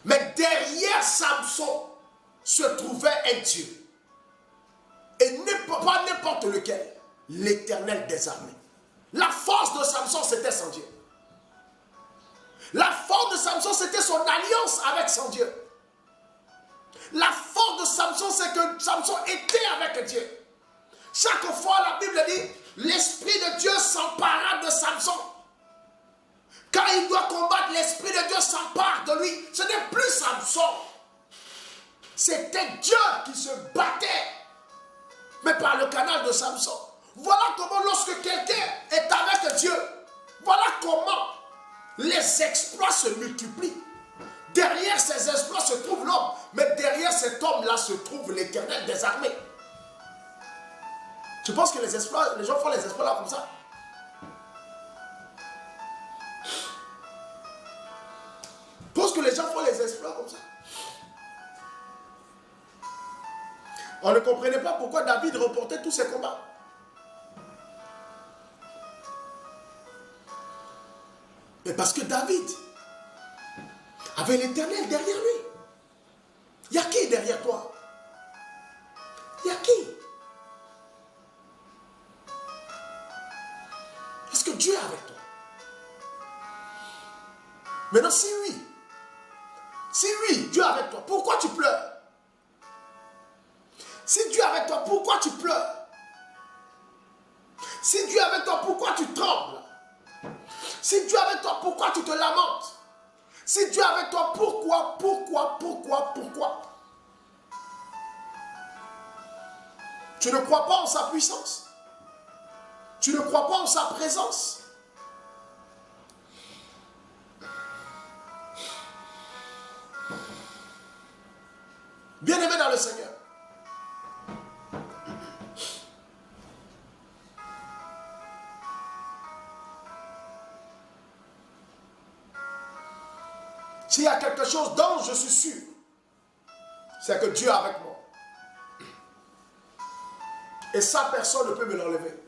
Mais derrière Samson se trouvait un Dieu. Et pas n'importe lequel. L'Éternel des armées. La force de Samson, c'était son Dieu. La force de Samson, c'était son alliance avec son Dieu. La force de Samson, c'est que Samson était avec Dieu. Chaque fois, la Bible dit, l'Esprit de Dieu s'empara de Samson. Quand il doit combattre, l'Esprit de Dieu s'empare de lui. Ce n'est plus Samson. C'était Dieu qui se battait. Mais par le canal de Samson. Voilà comment lorsque quelqu'un est avec Dieu, voilà comment les exploits se multiplient. Derrière ces exploits se trouve l'homme. Mais derrière cet homme-là se trouve l'Éternel des armées. Tu penses que les gens font les exploits là comme ça? Tu penses que les gens font les exploits comme ça? On ne comprenait pas pourquoi David remportait tous ses combats. Mais parce que David avait l'Éternel derrière lui. Il y a qui derrière toi? Il y a qui? Est-ce que Dieu est avec toi? Maintenant, si oui, Dieu est avec toi, pourquoi tu pleures? Si Dieu est avec toi, pourquoi tu pleures? Si Dieu est avec toi, pourquoi tu trembles? Si Dieu est avec toi, pourquoi tu te lamentes? Si Dieu est avec toi, pourquoi? Tu ne crois pas en sa puissance? Tu ne crois pas en sa présence? Bien-aimé dans le Seigneur, s'il y a quelque chose dont je suis sûr, c'est que Dieu est avec moi. Et ça, personne ne peut me l'enlever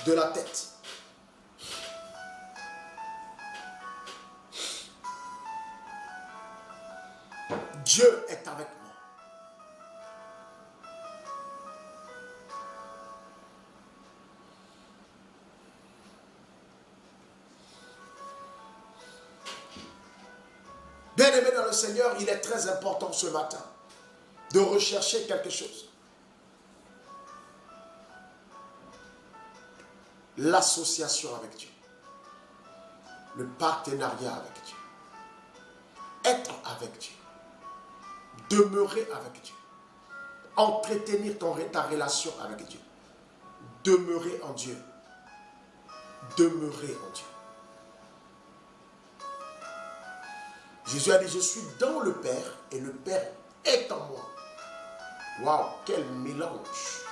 de la tête. Dieu est avec moi. Bien-aimé dans le Seigneur, il est très important ce matin de rechercher quelque chose. L'association avec Dieu. Le partenariat avec Dieu. Être avec Dieu. Demeurer avec Dieu. Entretenir ta relation avec Dieu. Demeurer en Dieu. Demeurer en Dieu. Jésus a dit, je suis dans le Père et le Père est en moi. Waouh, quel mélange.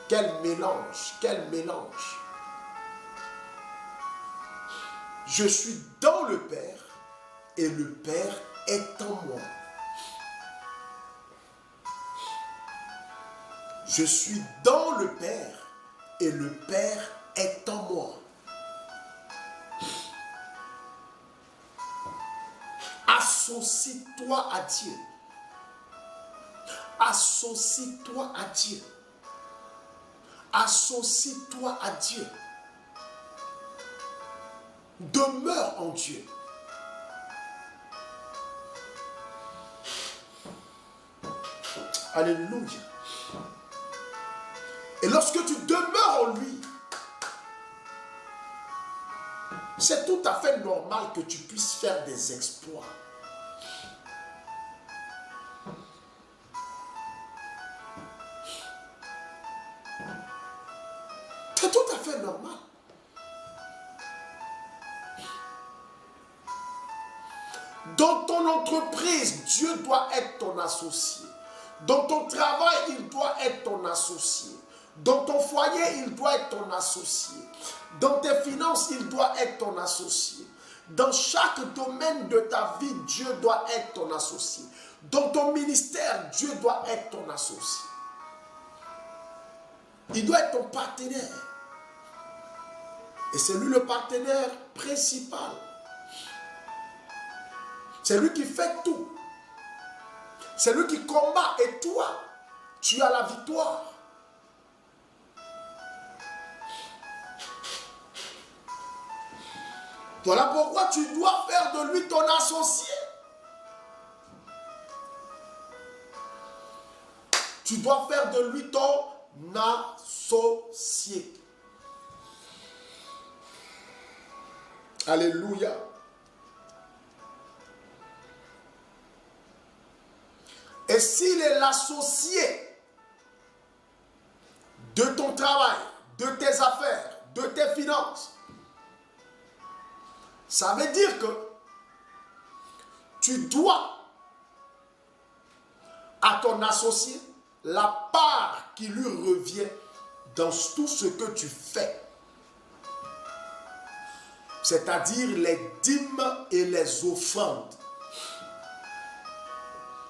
Quel mélange, quel mélange. Je suis dans le Père et le Père est en moi. Je suis dans le Père et le Père est en moi. Associe-toi à Dieu. Associe-toi à Dieu. Associe-toi à Dieu. Demeure en Dieu. Alléluia. Et lorsque tu demeures en lui, c'est tout à fait normal que tu puisses faire des exploits. C'est tout à fait normal. Dans ton entreprise, Dieu doit être ton associé. Dans ton travail, il doit être ton associé. Dans ton foyer, il doit être ton associé. Dans tes finances, il doit être ton associé. Dans chaque domaine de ta vie, Dieu doit être ton associé. Dans ton ministère, Dieu doit être ton associé. Il doit être ton partenaire. Et c'est lui le partenaire principal. C'est lui qui fait tout. C'est lui qui combat et toi, tu as la victoire. Voilà pourquoi tu dois faire de lui ton associé. Tu dois faire de lui ton associé. Alléluia. Et s'il est l'associé de ton travail, de tes affaires, de tes finances, ça veut dire que tu dois à ton associé la part qui lui revient dans tout ce que tu fais. C'est-à-dire les dîmes et les offrandes.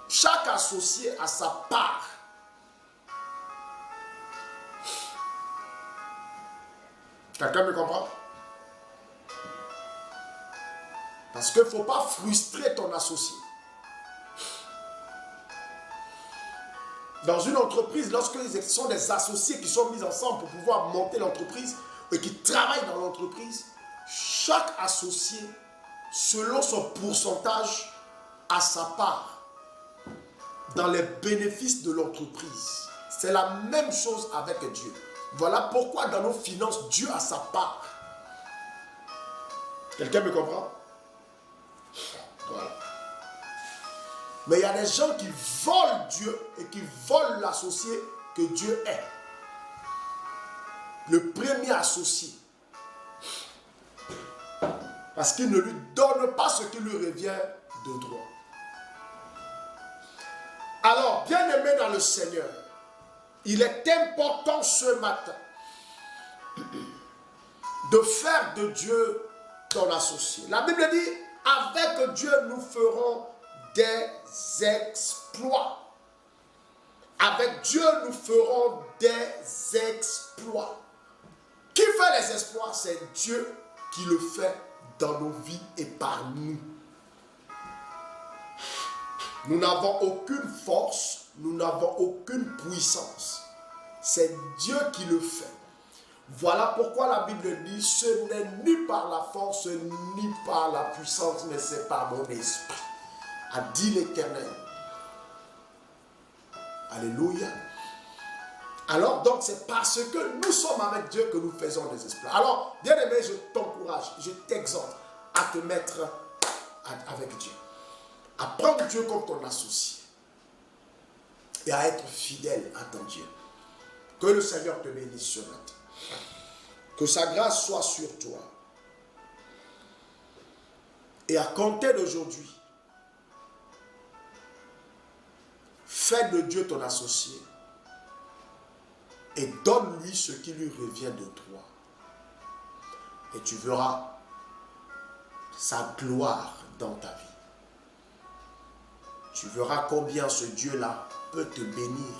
Chaque associé a sa part. Quelqu'un me comprend? Parce qu'il ne faut pas frustrer ton associé. Dans une entreprise, lorsqu'ils sont des associés qui sont mis ensemble pour pouvoir monter l'entreprise et qui travaillent dans l'entreprise, chaque associé, selon son pourcentage, a sa part dans les bénéfices de l'entreprise. C'est la même chose avec Dieu. Voilà pourquoi dans nos finances, Dieu a sa part. Quelqu'un me comprend? Voilà. Mais il y a des gens qui volent Dieu et qui volent l'associé que Dieu est. Le premier associé. Parce qu'il ne lui donne pas ce qui lui revient de droit. Alors, bien-aimé dans le Seigneur, il est important ce matin de faire de Dieu ton associé. La Bible dit, avec Dieu, nous ferons des exploits. Avec Dieu, nous ferons des exploits. Qui fait les exploits? C'est Dieu qui le fait dans nos vies et par nous. Nous n'avons aucune force, nous n'avons aucune puissance. C'est Dieu qui le fait. Voilà pourquoi la Bible dit, ce n'est ni par la force, ni par la puissance, mais c'est par mon esprit, a dit l'Éternel. Alléluia. Alors donc c'est parce que nous sommes avec Dieu que nous faisons des exploits. Alors, bien aimé, je t'encourage, je t'exhorte à te mettre avec Dieu. À prendre Dieu comme ton associé. Et à être fidèle à ton Dieu. Que le Seigneur te bénisse ce matin. Que sa grâce soit sur toi. Et à compter d'aujourd'hui, fais de Dieu ton associé. Et donne-lui ce qui lui revient de toi. Et tu verras sa gloire dans ta vie. Tu verras combien ce Dieu-là peut te bénir,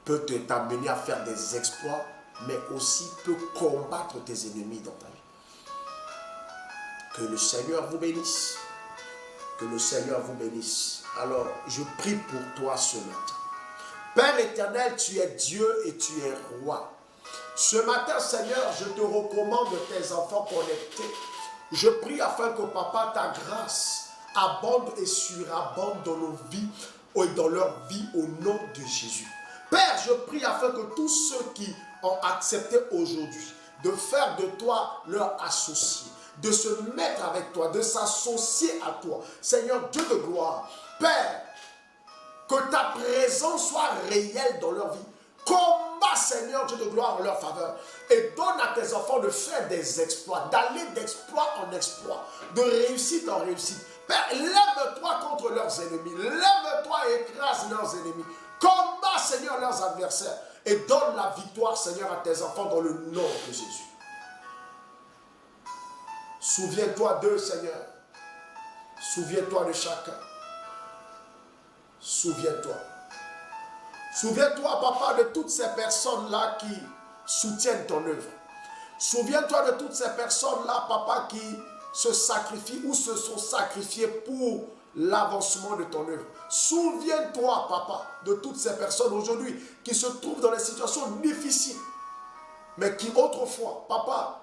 peut t'amener à faire des exploits, mais aussi peut combattre tes ennemis dans ta vie. Que le Seigneur vous bénisse. Que le Seigneur vous bénisse. Alors, je prie pour toi ce matin. Père éternel, tu es Dieu et tu es roi. Ce matin, Seigneur, je te recommande tes enfants connectés. Je prie afin que, Papa, ta grâce abonde et surabonde dans nos vies et dans leur vie au nom de Jésus. Père, je prie afin que tous ceux qui ont accepté aujourd'hui de faire de toi leur associé, de se mettre avec toi, de s'associer à toi, Seigneur Dieu de gloire, Père, que ta présence soit réelle dans leur vie. Combat, Seigneur Dieu de gloire, en leur faveur. Et donne à tes enfants de faire des exploits, d'aller d'exploit en exploit, de réussite en réussite. Père, lève-toi contre leurs ennemis. Lève-toi et écrase leurs ennemis. Combat, Seigneur, leurs adversaires. Et donne la victoire, Seigneur, à tes enfants dans le nom de Jésus. Souviens-toi d'eux, Seigneur. Souviens-toi de chacun. Souviens-toi. Souviens-toi, Papa, de toutes ces personnes-là qui soutiennent ton œuvre. Souviens-toi de toutes ces personnes-là, Papa, qui se sacrifient ou se sont sacrifiées pour l'avancement de ton œuvre. Souviens-toi, Papa, de toutes ces personnes aujourd'hui qui se trouvent dans des situations difficiles, mais qui autrefois, Papa,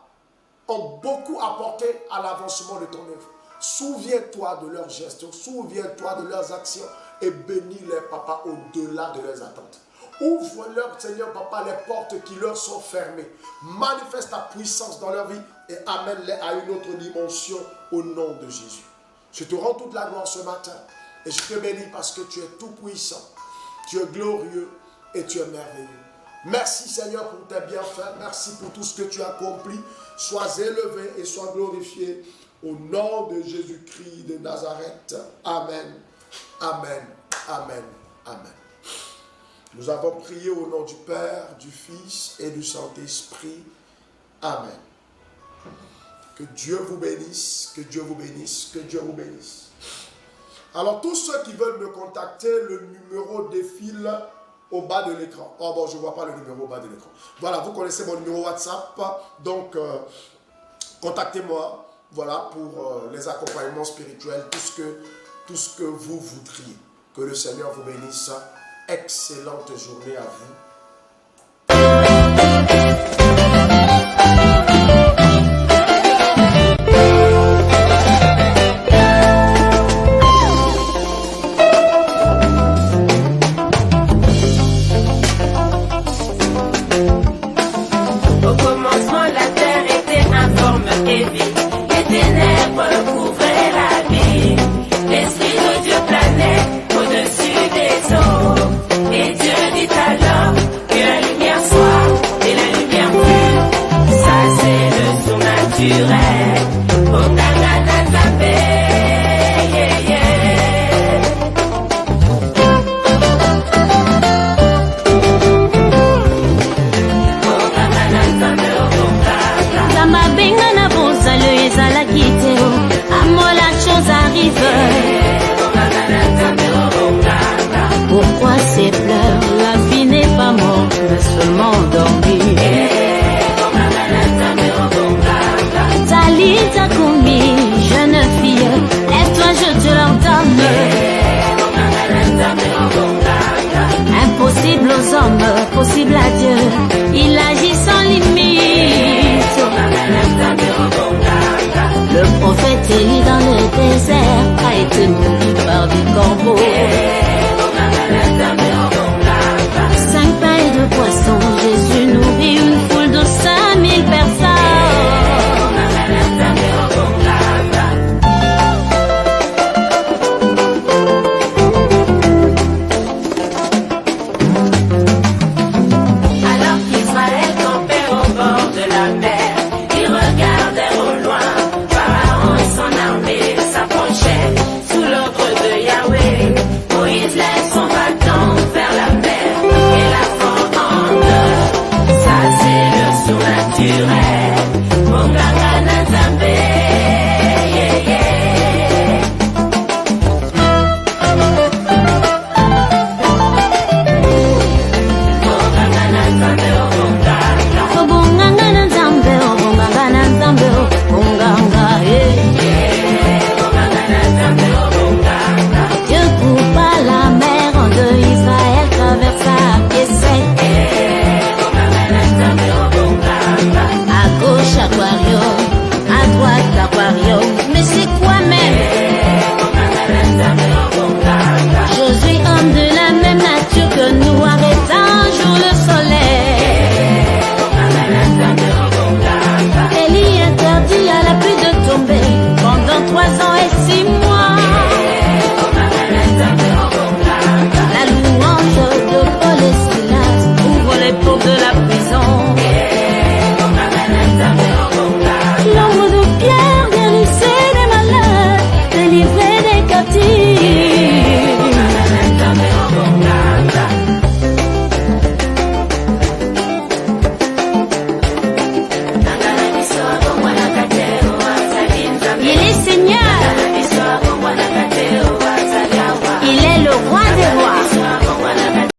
ont beaucoup apporté à l'avancement de ton œuvre. Souviens-toi de leurs gestes, souviens-toi de leurs actions et bénis-les, Papa, au-delà de leurs attentes. Ouvre-leur, Seigneur, Papa, les portes qui leur sont fermées. Manifeste ta puissance dans leur vie et amène-les à une autre dimension au nom de Jésus. Je te rends toute la gloire ce matin et je te bénis parce que tu es tout puissant, tu es glorieux et tu es merveilleux. Merci, Seigneur, pour tes bienfaits. Merci pour tout ce que tu as accompli. Sois élevé et sois glorifié au nom de Jésus-Christ de Nazareth. Amen, amen, amen, amen. Nous avons prié au nom du Père, du Fils et du Saint-Esprit. Amen. Que Dieu vous bénisse, que Dieu vous bénisse, que Dieu vous bénisse. Alors, tous ceux qui veulent me contacter, le numéro défile au bas de l'écran. Oh bon, je ne vois pas le numéro au bas de l'écran. Voilà, vous connaissez mon numéro WhatsApp. Donc, contactez-moi, voilà, pour les accompagnements spirituels, tout ce que vous voudriez. Que le Seigneur vous bénisse. Excellente journée à vous. Pourquoi ces pleurs? La vie n'est pas morte, mais seulement endormie. Talita Koumi, jeune fille, lève-toi, je te l'ordonne. Impossible aux hommes, possible à Dieu, il agit sans limite. Le prophète Élie dans le désert a été nourri par des corbeaux. 5 pains et 2 poissons, Jésus nourrit une foule de 5000 personnes. Alors qu'Israël campait au bord de la mer, ils regardaient au loin, Pharaon et son armée s'approchaient sous l'ordre de Yahweh. de la pluie.